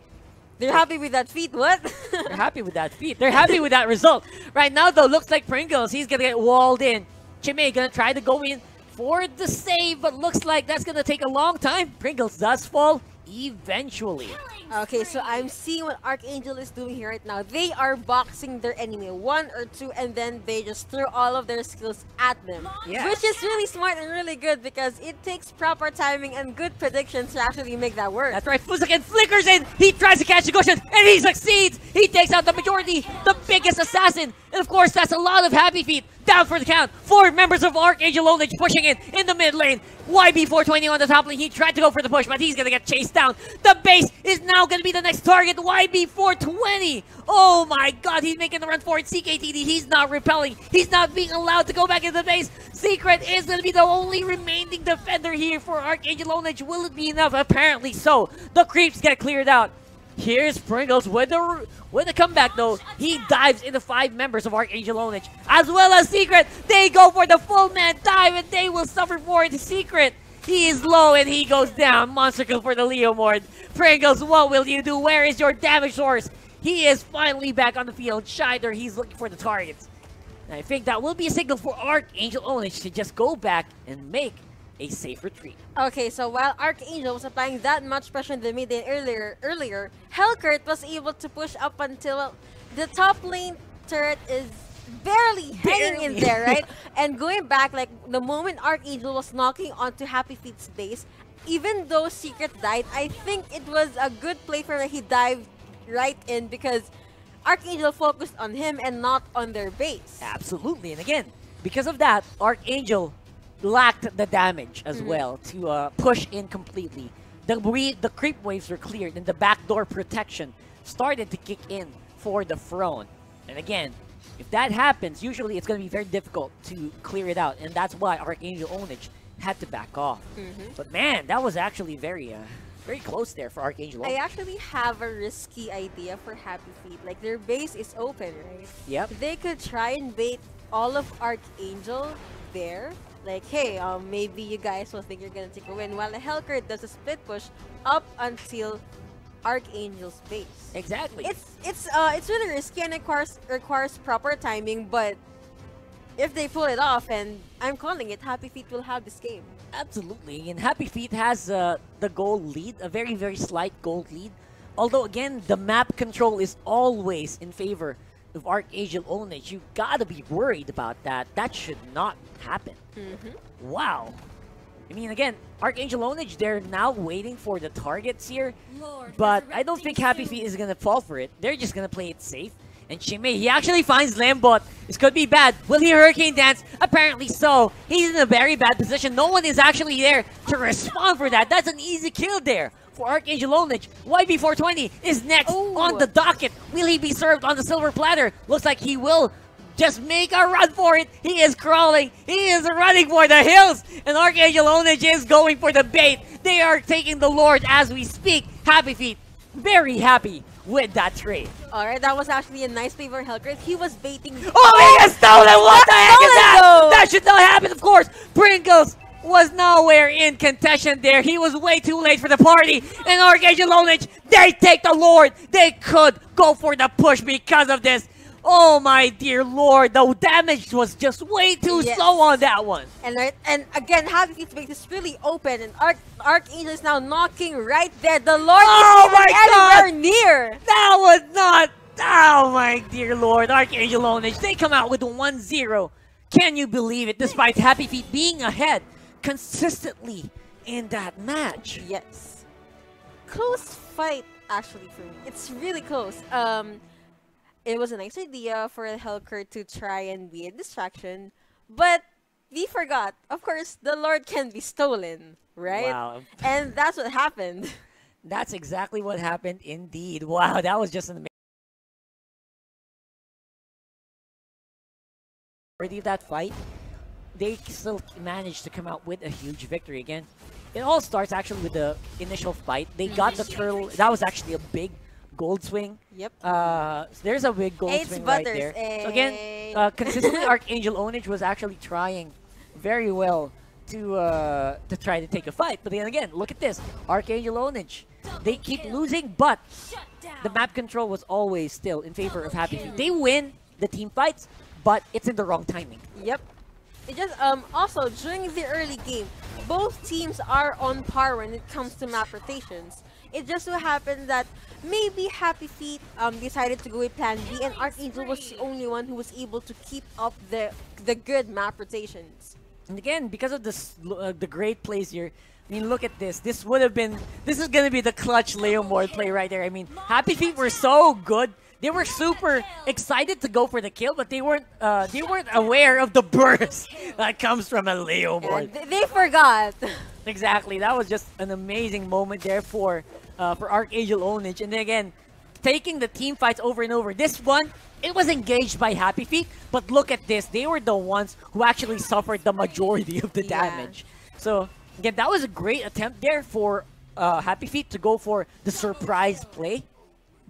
They're happy with that feat. What? They're happy with that feat. They're happy with that result. Right now, though, looks like Pringles, he's going to get walled in. Chimay going to try to go in for the save, but looks like that's going to take a long time. Pringles does fall eventually. Okay, so I'm seeing what Archangel is doing here right now. They are boxing their enemy, 1 or 2, and then they just throw all of their skills at them. Yes. Which is really smart and really good because it takes proper timing and good predictions to actually make that work. That's right, Fusakin flickers in, he tries to catch the Goshen, and he succeeds! He takes out the majority, the biggest assassin! And of course, that's a lot of Happy Feet. Down for the count, 4 members of Archangel OWNAGE pushing in the mid lane. YB420 on the top lane, he tried to go for the push, but he's gonna get chased down. The base is now gonna be the next target, YB420! Oh my god, he's making the run for it. CKTD, he's not repelling. He's not being allowed to go back into the base. Secret is gonna be the only remaining defender here for Archangel OWNAGE. Will it be enough? Apparently so. The creeps get cleared out. Here's Pringles with the comeback though. He dives into 5 members of Archangel OWNAGE. As well as Secret. They go for the full man dive and they will suffer for it. Secret. He is low and he goes down. Monster kill for the Leomord. Pringles, what will you do? Where is your damage source? He is finally back on the field. Shider, he's looking for the targets. And I think that will be a signal for Archangel OWNAGE to just go back and make a safe retreat. Okay, so while Archangel was applying that much pressure in the mid lane earlier, Hellcurt was able to push up until the top lane turret is barely hanging in there, right? And going back, like the moment Archangel was knocking onto Happy Feet's base, even though Secret died, I think it was a good play for him that he dived right in because Archangel focused on him and not on their base. Absolutely, and again, because of that, Archangel lacked the damage as well to push in completely. The creep waves were cleared and the backdoor protection started to kick in for the throne. And again, if that happens, usually it's going to be very difficult to clear it out, and that's why Archangel OWNAGE had to back off. But man, that was actually very close there for Archangel OWNAGE. I actually have a risky idea for Happy Feet. Like their base is open, right? Yep. They could try and bait all of Archangel there. Like, hey, maybe you guys will think you're gonna take a win, while the Hellcurt does a split push up until Archangel's base. Exactly. It's really risky and requires proper timing, but if they pull it off, and I'm calling it, Happy Feet will have this game. Absolutely, and Happy Feet has the gold lead, a very, very slight gold lead. Although, again, the map control is always in favor of Archangel OWNAGE. You gotta be worried about that. That should not happen. Wow. I mean, again, Archangel OWNAGE, they're now waiting for the targets here. But I don't think Happy Feet is gonna fall for it. They're just gonna play it safe. And Chimay, he actually finds Lambot. This could be bad. Will he Hurricane Dance? Apparently so. He's in a very bad position. No one is actually there to respond for that. That's an easy kill there for Archangel OWNAGE. YB420 is next on the docket. Will he be served on the silver platter? Looks like he will just make a run for it. He is crawling. He is running for the hills. And Archangel OWNAGE is going for the bait. They are taking the Lord as we speak. Happy Feet, very happy with that trade. Alright, that was actually a nice play for Hellcurt. He was baiting. Oh, he has stolen! What the heck is that? That should not happen, of course. Pringles was nowhere in contention there. He was way too late for the party. And Archangel OWNAGE, they take the Lord. They could go for the push because of this. Oh my dear Lord, the damage was just way too slow on that one. And again, Happy Feet's base is really open, and Archangel is now knocking right there. The Lord is anywhere near. That was not. Oh my dear Lord, Archangel OWNAGE, they come out with 1-0. Can you believe it? Despite Happy Feet being ahead consistently in that match. Yes. Close fight, actually, for me. It's really close. It was a nice idea for Hellcurt to try and be a distraction, but we forgot. Of course, the Lord can be stolen, right? Wow. And that's what happened. That's exactly what happened indeed. Wow, that was just an amazing of that fight. They still managed to come out with a huge victory again. It all starts actually with the initial fight. They got the turtle. That was actually a big gold swing. Yep. There's a big gold swing right there. So again, consistently Archangel OWNAGE was actually trying very well to try to take a fight. But then again, look at this. Archangel Onage. They keep losing, but the map control was always still in favor of HAPPYFEET. They win the team fights, but it's in the wrong timing. Yep. It just also during the early game, both teams are on par when it comes to map rotations. It just so happened that maybe HAPPYFEET decided to go with Plan B, and Archangel was the only one who was able to keep up the good map rotations. And again, because of this, the great plays here, I mean, look at this. This is going to be the clutch Leo Mord play right there. I mean, HAPPYFEET were so good. They were super excited to go for the kill, but they weren't aware of the burst that comes from a Leo Mord. They forgot. Exactly. That was just an amazing moment there for Archangel Onage. And then again, taking the team fights over and over. This one, it was engaged by HAPPYFEET, but look at this. They were the ones who actually suffered the majority of the damage. So, again, that was a great attempt there for HAPPYFEET to go for the surprise play.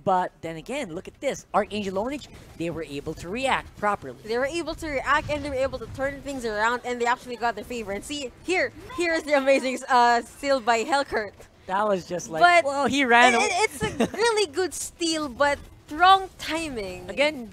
But then again, look at this. Archangel Onage, they were able to react properly. They were able to react, and they were able to turn things around, and they actually got their favor. And see, here is the amazing steal by Hellkurt. That was just like, but well, he ran. It's a really good steal, but wrong timing. Again,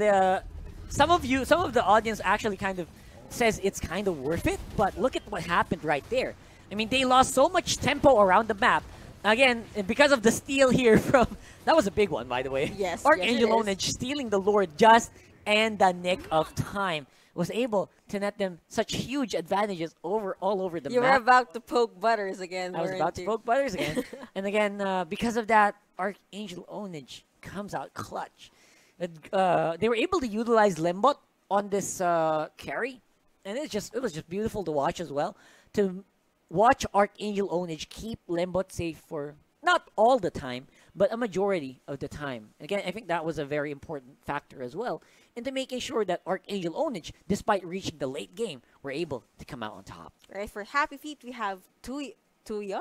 some of the audience actually kind of says it's kind of worth it, but look at what happened right there. I mean, they lost so much tempo around the map. Again, because of the steal here from... That was a big one, by the way. Yes, Archangel yes, Onage stealing the Lord just in the nick of time. Was able to net them such huge advantages all over the map. You were about to poke Butters again. I was about to poke Butters again. And again, because of that, Archangel Onage comes out clutch. They were able to utilize Lembot on this carry. And it was just beautiful to watch as well. To watch Archangel Onage keep Lembot safe for not all the time, but a majority of the time. Again, I think that was a very important factor as well into making sure that Archangel Onage, despite reaching the late game, were able to come out on top. Right, for HAPPYFEET, we have Tuyon,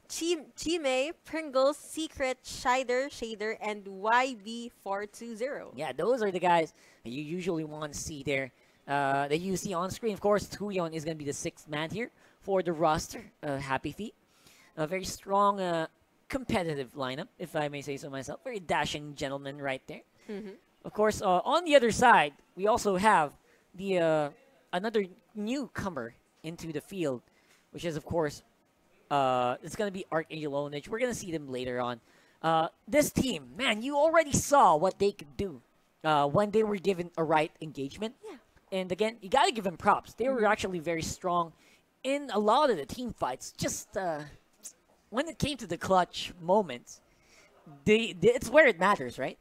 Chime, Pringles, Secret, Shader, and YB420. Yeah, those are the guys that you usually want to see there. That you see on screen. Of course, Tuyon is going to be the 6th man here for the roster, HAPPYFEET. A very strong, competitive lineup, if I may say so myself. Very dashing gentleman right there. Of course, on the other side, we also have the another newcomer into the field, which is, of course, it's going to be Archangel Onage. We're going to see them later on. This team, man, you already saw what they could do when they were given a right engagement. Yeah. And again, you got to give them props. They were actually very strong in a lot of the team fights. Just when it came to the clutch moments, it's where it matters, right?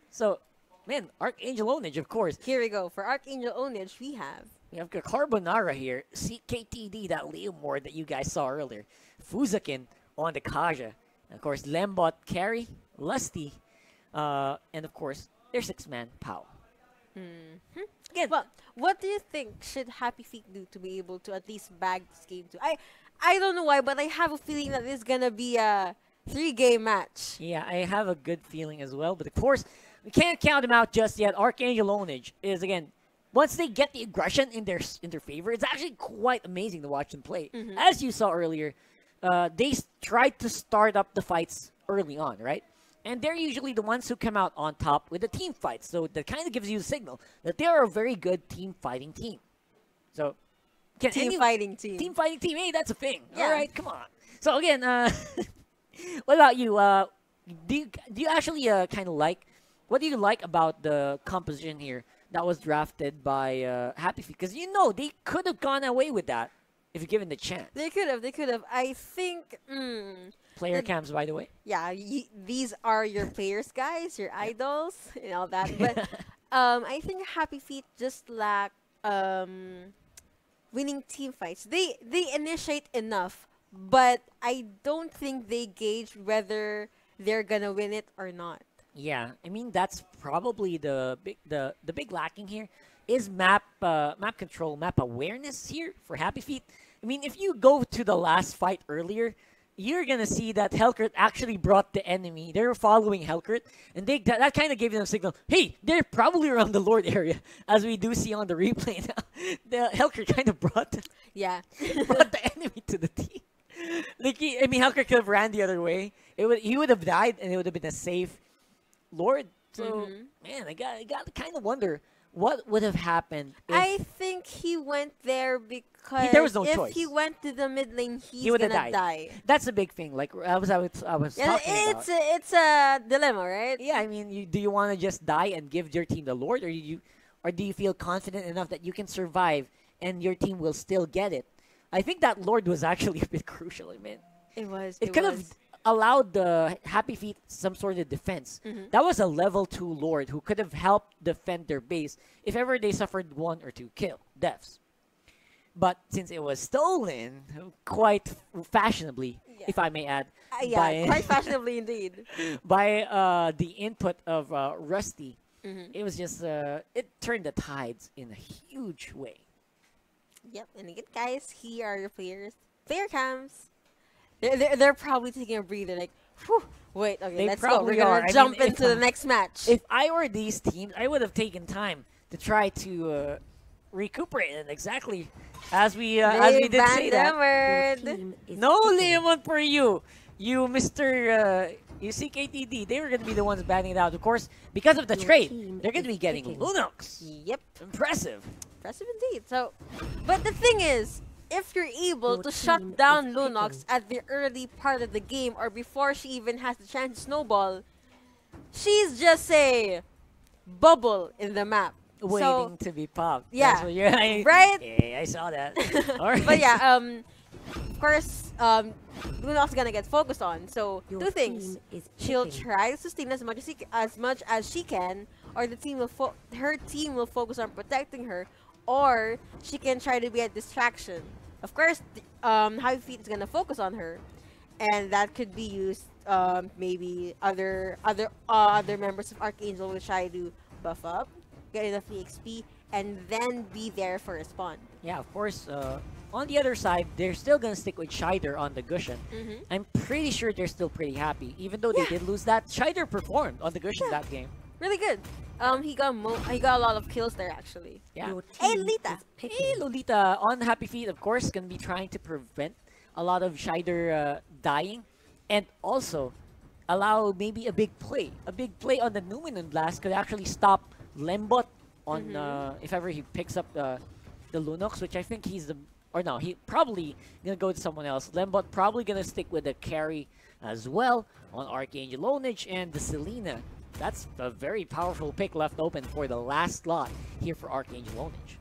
So, man, Archangel Onage, of course. Here we go. For Archangel Onage, we have Carbonara here, CKTD, that Leo Mord that you guys saw earlier, Fuzakin on the Kaja, and of course, Lembot carry, Lusty, and of course, their 6-man Pao. Again, well, what do you think should HAPPYFEET do to be able to at least bag this game too? I don't know why, but I have a feeling that this is gonna be a 3-game match. Yeah, I have a good feeling as well, but of course, we can't count them out just yet. Archangel Onage is, again, once they get the aggression in their favor, it's actually quite amazing to watch them play. As you saw earlier, they tried to start up the fights early on, right? And they're usually the ones who come out on top with the team fights. So that kind of gives you a signal that they are a very good team fighting team. So, Team fighting team. Team fighting team. Hey, that's a thing. Yeah. All right, come on. So again, what about you? Do you actually kind of like? What do you like about the composition here that was drafted by HAPPYFEET? Because you know they could have gone away with that if given the chance. They could have. I think. Player cams, by the way. Yeah, these are your players, guys, your idols, and all that. But I think HAPPYFEET just lack winning team fights. They initiate enough, but I don't think they gauge whether they're gonna win it or not. Yeah, I mean that's probably the big lacking here is map control, map awareness here for HAPPYFEET. I mean, if you go to the last fight earlier, you're gonna see that Helkert actually brought the enemy. They were following Helkert, and that kind of gave them a signal. Hey, they're probably around the Lord area, as we do see on the replay now. The Helkert kind of brought Yeah. the enemy to the team. Helkert could have ran the other way. He would have died, and it would have been a safe Lord. So, man, I got to kind of wonder what would have happened if I think he went there because there was no if choice. he went to the mid lane, he would have gonna died. die. That's a big thing. Like I was Yeah, talking about. it's a dilemma, right? Yeah, I mean, do you want to just die and give your team the Lord, or do you feel confident enough that you can survive and your team will still get it? I think that Lord was actually a bit crucial. I mean, It could have allowed the Happy Feet some sort of defense. That was a level 2 Lord who could have helped defend their base if ever they suffered 1 or 2 deaths. But since it was stolen, quite fashionably, if I may add, quite fashionably indeed. by the input of Rusty, it was just, it turned the tides in a huge way. Yep, and again, guys, here are your players. Player cams. They're probably taking a breather, like, whew, wait, okay, They let's go. We're probably are. gonna I jump mean, into the next match. If I were these teams, I would have taken time to try to recuperate it exactly as we did say that. Vandermeer. No lemon for you, Mr. You CKTD. They were going to be the ones banning it out. Of course, because of the trade, they're going to be getting Lunox. Yep, Impressive. impressive indeed. So, but the thing is, if you're able to shut down Lunox at the early part of the game or before she even has the chance to snowball, she's just a bubble in the map. Waiting to be popped. Yeah. That's what you're, Right? Yeah, I saw that. All right. But yeah, of course, Lunox is gonna get focused on. So two things: she'll try to sustain as much as she can, or the team will her team will focus on protecting her, or she can try to be a distraction. Of course, HAPPYFEET is gonna focus on her, and that could be used. Maybe other members of Archangel will try to buff up, get enough EXP, and then be there for a spawn. Yeah, of course. On the other side, they're still going to stick with Scheider on the Gushen. I'm pretty sure they're still pretty happy. Even though they did lose that, Scheider performed on the Gushen that game. Really good. He got a lot of kills there, actually. Yeah. Hey, Lolita. Hey, Lolita on HAPPYFEET, of course, going to be trying to prevent a lot of Scheider dying. And also allow maybe a big play. A big play on the Numenon Blast could actually stop Lembot on if ever he picks up the Lunox, which I think he's the... Or no, he probably going to go to someone else. Lembot probably going to stick with the carry as well on Archangel OWNAGE and the Selena. That's a very powerful pick left open for the last slot here for Archangel OWNAGE.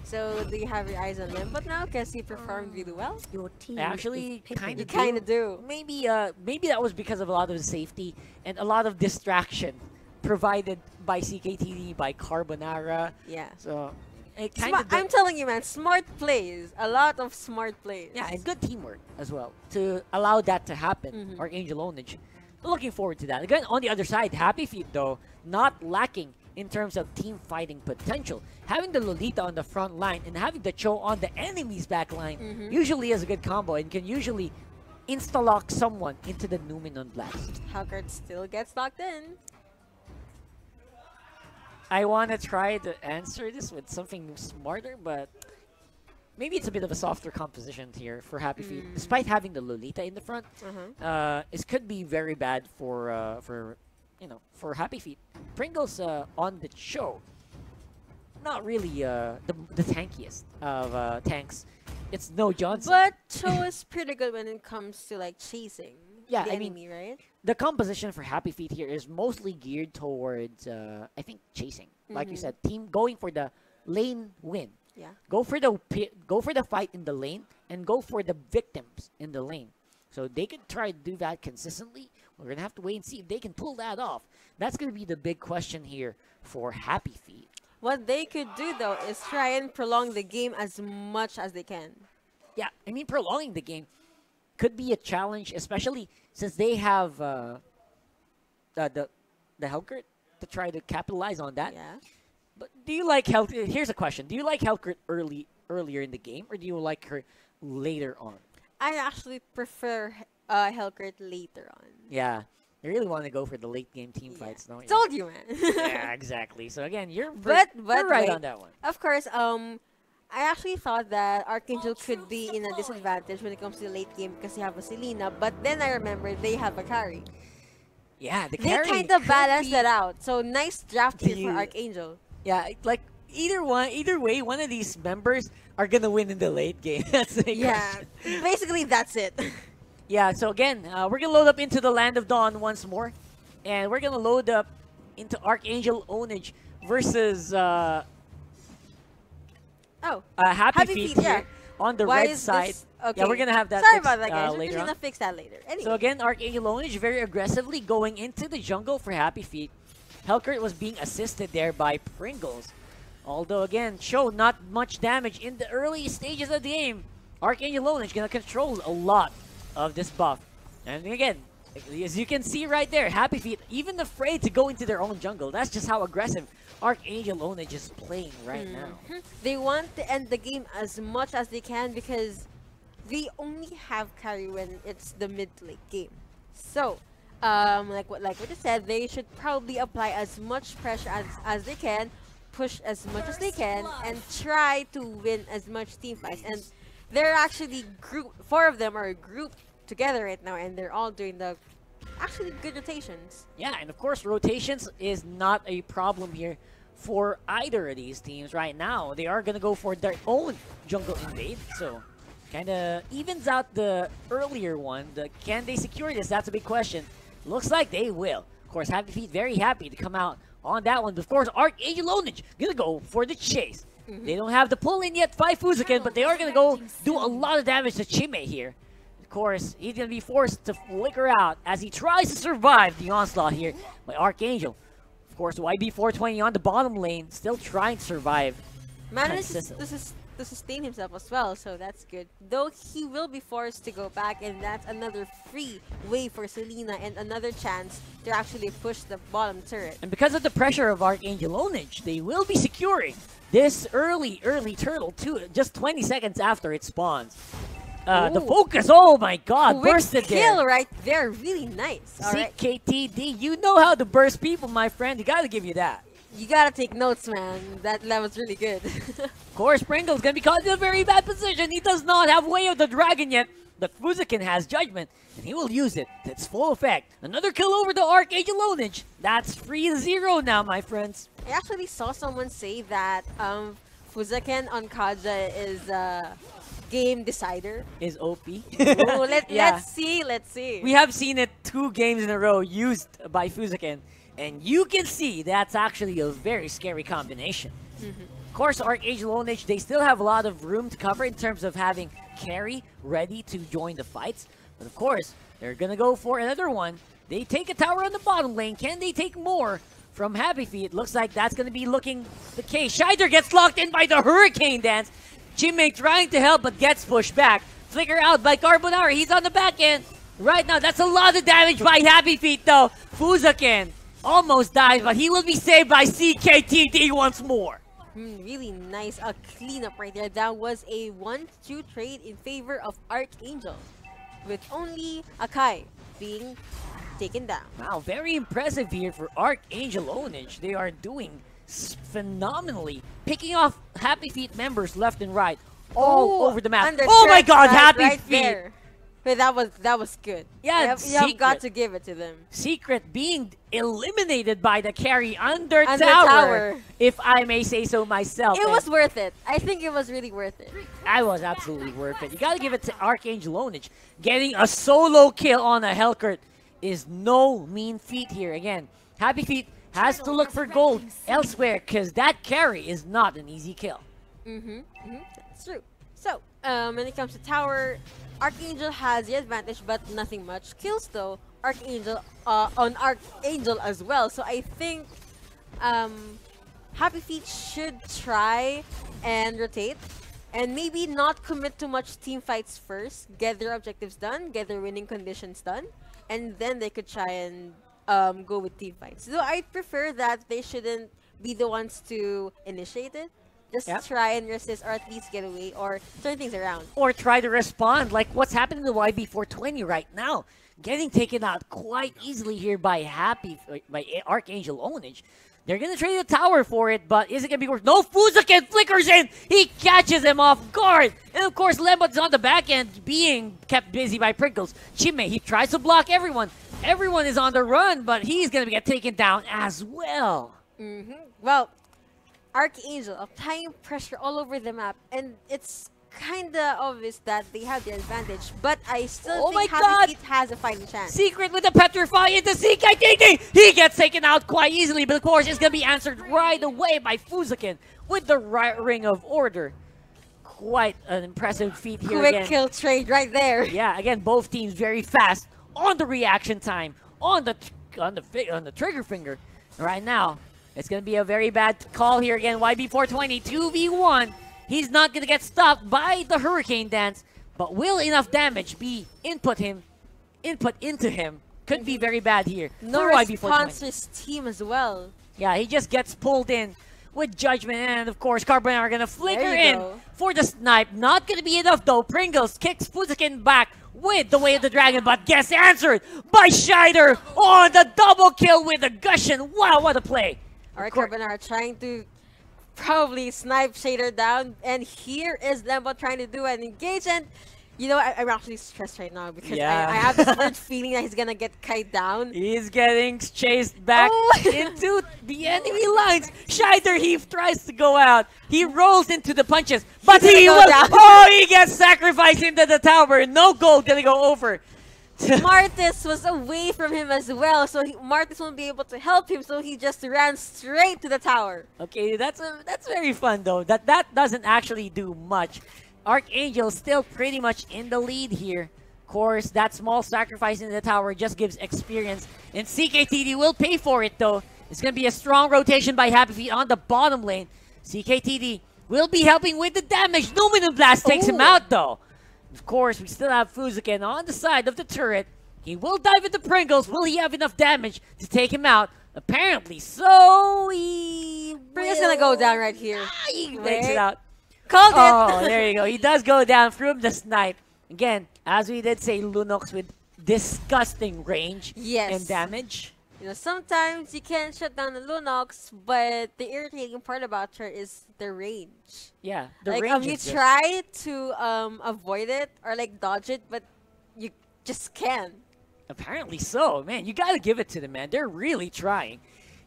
So, do you have your eyes on Lembot now? Because he performed really well. Your team Actually, is kind You of kind of do. Maybe that was because of a lot of safety and a lot of distraction provided by CKTD, by Carbonara. Yeah. So, it kind of... I'm telling you, man, smart plays. A lot of smart plays. Yeah, and good teamwork as well to allow that to happen. Archangel OWNAGE. Looking forward to that. Again, on the other side, HAPPYFEET, though, not lacking in terms of team fighting potential. Having the Lolita on the front line and having the Cho on the enemy's back line usually is a good combo and can usually insta-lock someone into the Numenon Blast. Helkert still gets locked in. I want to try to answer this with something smarter, but maybe it's a bit of a softer composition here for HAPPYFEET. Despite having the Lolita in the front, it could be very bad for HAPPYFEET. Pringles on the show, not really the tankiest of tanks. It's no Johnson. But Cho is pretty good when it comes to like chasing the enemy, right? The composition for HAPPYFEET here is mostly geared towards, I think, chasing. Like you said, team going for the lane win. Yeah. Go for the fight in the lane and go for the victims in the lane. So they can try to do that consistently. We're gonna have to wait and see if they can pull that off. That's gonna be the big question here for HAPPYFEET. What they could do though is try and prolong the game as much as they can. Yeah, I mean prolonging the game could be a challenge, especially since they have the Helkert to try to capitalize on that. Yeah. But do you like Helkert? Here's a question: do you like Helkert earlier in the game, or do you like her later on? I actually prefer Hellcurt later on. Yeah. You really want to go for the late game team fights, don't you? Told you, man. Yeah, exactly. So again, you're but right wait, on that one. Of course, I actually thought that Archangel could be in a disadvantage when it comes to the late game because they have a Selena, but then I remembered they have a carry. Yeah, the They carry kind of could balanced be- that out. So nice draft here for The- Archangel. Yeah, like either way, one of these members are gonna win in the late game. That's the Yeah, question. basically that's it. Yeah. So again, we're gonna load up into the Land of Dawn once more, and we're gonna load up into Archangel Ownage versus Oh, Happy Happy Feet Feet, yeah. here on the why red is side. this? Okay. Yeah, we're gonna have that Sorry fixed, about that, guys. We're later just on. gonna fix that later. Anyway. So again, Archangel Ownage very aggressively going into the jungle for Happy Feet. Hellcurt was being assisted there by Pringles. Although again, showed not much damage in the early stages of the game. Archangel Ownage gonna control a lot of this buff. And again, as you can see right there, Happy Feet even afraid to go into their own jungle. That's just how aggressive Archangel Ownage is playing right now. They want to end the game as much as they can because they only have carry when it's the mid to late game. So, like what you said, they should probably apply as much pressure as they can, push as much as they can, and try to win as much team fights. And they're actually four of them are grouped together right now, and they're all doing the actually good rotations. Yeah, and of course, rotations is not a problem here for either of these teams right now. They are going to go for their own jungle invade, so kind of evens out the earlier one. Can they secure this? That's a big question. Looks like they will. Of course, Happy Feet very happy to come out on that one. But of course, Archangel Ownage going to go for the chase. They don't have the pull in yet by Fuzakin, but they are going to go do a lot of damage to Chime here. Of course, he's going to be forced to flicker out as he tries to survive the onslaught here by Archangel. Of course, YB420 on the bottom lane, still trying to survive. Manages to sustain himself as well, so that's good. Though he will be forced to go back, and that's another free way for Selena and another chance to actually push the bottom turret. And because of the pressure of Archangel Ownage, they will be securing this early turtle too, just 20 seconds after it spawns. The focus, oh my god, Quick bursted kill there. right there, really nice. All right. CKTD, you know how to burst people, my friend. You gotta give you that. You gotta take notes, man. That was really good. Of course, Pringle's gonna be caught in a very bad position. He does not have Way of the Dragon yet, but Fuzakin has Judgment, and he will use it to its full effect. Another kill over to Archangel Ownage. That's 3-0 now, my friends. I actually saw someone say that Fuzakin on Kaja is game decider. Is OP. Oh, Yeah. let's see. We have seen it 2 games in a row used by Fuzakin, and you can see that's actually a very scary combination. Of course, Archangel Ownage, they still have a lot of room to cover in terms of having carry ready to join the fights. But of course, they're going to go for another one. They take a tower on the bottom lane. Can they take more from Happy Feet? Looks like that's going to be looking the case. Shider gets locked in by the Hurricane Dance. Chime trying to help but gets pushed back. Flicker out by Carbonara. He's on the back end. Right now, that's a lot of damage by Happy Feet though. Fuzakin almost dies, but he will be saved by CKTD once more. Really nice cleanup right there. That was a 1-2 trade in favor of Archangel, with only Akai being taken down. Wow, very impressive here for Archangel Ownage. They are doing phenomenally, picking off Happy Feet members left and right, all over the map. Under Oh my threat god, right, Happy right Feet! there. But that was good. Yeah, you have got Secret. to give it to them. Secret being eliminated by the carry under Under tower, tower. if I may say so myself. It And was worth it. I think it was really worth it. I was absolutely worth it. You gotta give it to Archangel Ownage. Getting a solo kill on a Hellcurt is no mean feat here. Again, Happy Feet has to look for gold elsewhere because that carry is not an easy kill. That's true. So, when it comes to tower, Archangel has the advantage, but nothing much. Kills though, Archangel on Archangel as well. So I think Happy Feet should try and rotate, and maybe not commit too much team fights first. Get their objectives done, get their winning conditions done, and then they could try and go with team fights. So I prefer that they shouldn't be the ones to initiate it. Just Yep. try and resist or at least get away or turn things around. Or try to respond like what's happening to YB420 right now. Getting taken out quite easily here by Archangel Ownage. They're going to trade a tower for it, but is it going to be worth? No, Fuzaken flickers in. He catches him off guard. And of course, Lembot's on the back end being kept busy by Pringles. Chime, he tries to block everyone. Everyone is on the run, but he's going to get taken down as well. Well, Archangel applying pressure all over the map, and it's kind of obvious that they have the advantage, but I still Oh my think God! HAPPYFEET has a fighting chance. Secret with the Petrify into CKTD. He gets taken out quite easily, but of course it's going to be answered right away by Fuzakin with the right ring of order. Quite an impressive feat here Quick again. kill trade right there. Yeah, again, both teams very fast on the reaction time, on the trigger finger. Right now, it's going to be a very bad call here again. YB420 2v1. He's not going to get stopped by the Hurricane Dance, but will enough damage be input into him? Could be very bad here. No for response YB420. to his team as well. Yeah, he just gets pulled in with Judgment, and of course, Carbonara are going to flicker There you in go. for the snipe. Not going to be enough though. Pringles kicks Fuzakin back with the Way of the Dragon, but gets answered by Scheider on the double kill with the Gushin. Wow, what a play. Alright, Carbonara trying to probably snipe Shader down, and here is Lembo trying to do an engage, and you know, I'm actually stressed right now because Yeah. I have this weird feeling that he's gonna get kite down. He's getting chased back Oh. into the enemy lines. Scheider, he tries to go out. He rolls into the punches, but He's he gonna will. go down. Oh, he gets sacrificed into the tower. No gold gonna go over. Martis was away from him as well, so Martis won't be able to help him, so he just ran straight to the tower. Okay, that's very fun though. That doesn't actually do much. Archangel still pretty much in the lead here. Of course, that small sacrifice in the tower just gives experience, and CKTD will pay for it though. It's gonna be a strong rotation by HAPPYFEET on the bottom lane. CKTD will be helping with the damage. Luminum Blast takes him Ooh. out though. Of course, we still have Fuzakin on the side of the turret. He will dive into Pringles. Will he have enough damage to take him out? Apparently so. Pringle's gonna go down right here. He makes Right. it out. Called Oh, it! there you go. He does go down from the snipe. Again, as we did say, Lunox with disgusting range Yes. and damage. You know, sometimes you can shut down the Lunox, but the irritating part about her is the range. Yeah, the Like, range you is just- try to avoid it or like dodge it, but you just can't. Apparently so. Man, you gotta give it to them, man. They're really trying.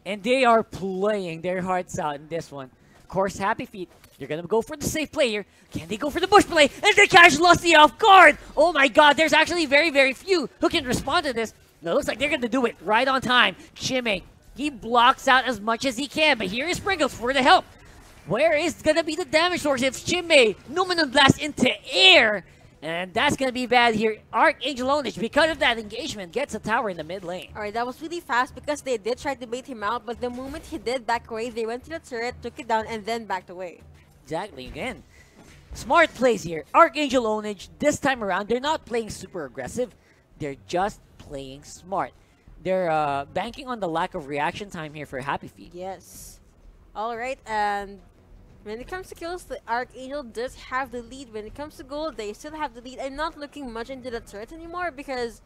And they are playing their hearts out in this one. Of course, HAPPYFEET, they're gonna go for the safe play here. Can they go for the bush play? And they catch Lusty off guard! Oh my god, there's actually very, very few who can respond to this. It looks like they're gonna do it right on time. Chime, he blocks out as much as he can, but here is Sprinkles for the help. Where is gonna be the damage source? It's Chime. Numinum Blast into air. And that's gonna be bad here. Archangel Ownage, because of that engagement, gets a tower in the mid lane. Alright, that was really fast because they did try to bait him out, but the moment he did back away, they went to the turret, took it down, and then backed away. Exactly, again. Smart plays here. Archangel Ownage, this time around, they're not playing super aggressive. They're just playing smart. They're banking on the lack of reaction time here for HAPPYFEET. Yes. Alright, and when it comes to kills, the Archangel does have the lead. When it comes to gold, they still have the lead. I'm not looking much into the turret anymore because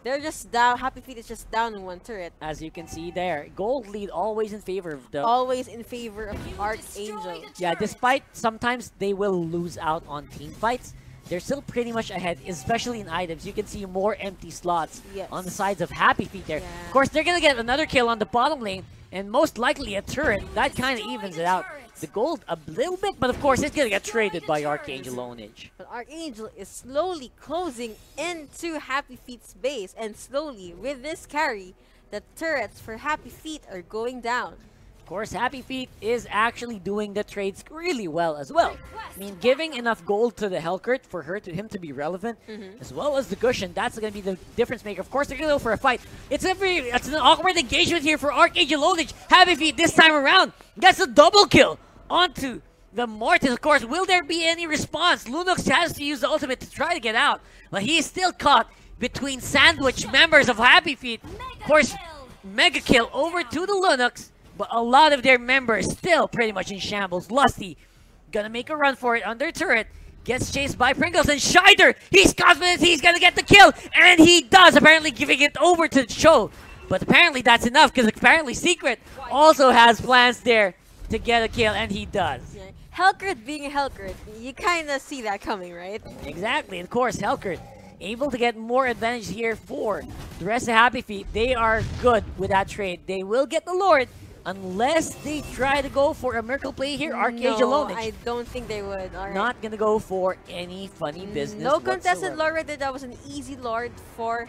they're just down. HAPPYFEET is just down in one turret. As you can see there, gold lead always in favor of the... Always in favor of Archangel. Yeah, despite sometimes they will lose out on team fights, they're still pretty much ahead, especially in items. You can see more empty slots Yes. on the sides of HAPPYFEET there. Yeah. Of course, they're going to get another kill on the bottom lane, and most likely a turret. That kind of evens it out. The gold a little bit, but of course, it's going to get traded by Archangel Ownage. But Archangel is slowly closing into HAPPYFEET's base, and slowly, with this carry, the turrets for HAPPYFEET are going down. Of course, HAPPYFEET is actually doing the trades really well as well. I mean, giving enough gold to the Hellcurt for him to be relevant, as well as the Gushin, that's going to be the difference maker. Of course, they're going to go for a fight. It's an awkward engagement here for Archangel Ownage. HAPPYFEET this time around gets a double kill onto the Mortis. Of course, will there be any response? Lunox has to use the ultimate to try to get out, but he is still caught between sandwich members of HAPPYFEET. Of course, mega kill over to the Lunox. But a lot of their members still pretty much in shambles. Lusty Gonna make a run for it under turret. Gets chased by Pringles, and Scheider, he's confident he's gonna get the kill, and he does, apparently giving it over to Cho. But apparently that's enough, because apparently Secret also has plans there to get a kill, and he does. Yeah. Helkert being Helkert, you kind of see that coming, right? Exactly, of course, Helkert able to get more advantage here for the rest of Happy Feet. They are good with that trade. They will get the Lord, unless they try to go for a miracle play here. Archangel No, OWNAGE. I don't think they would. All right. Not gonna go for any funny business No contested whatsoever. Lord right there. That was an easy Lord for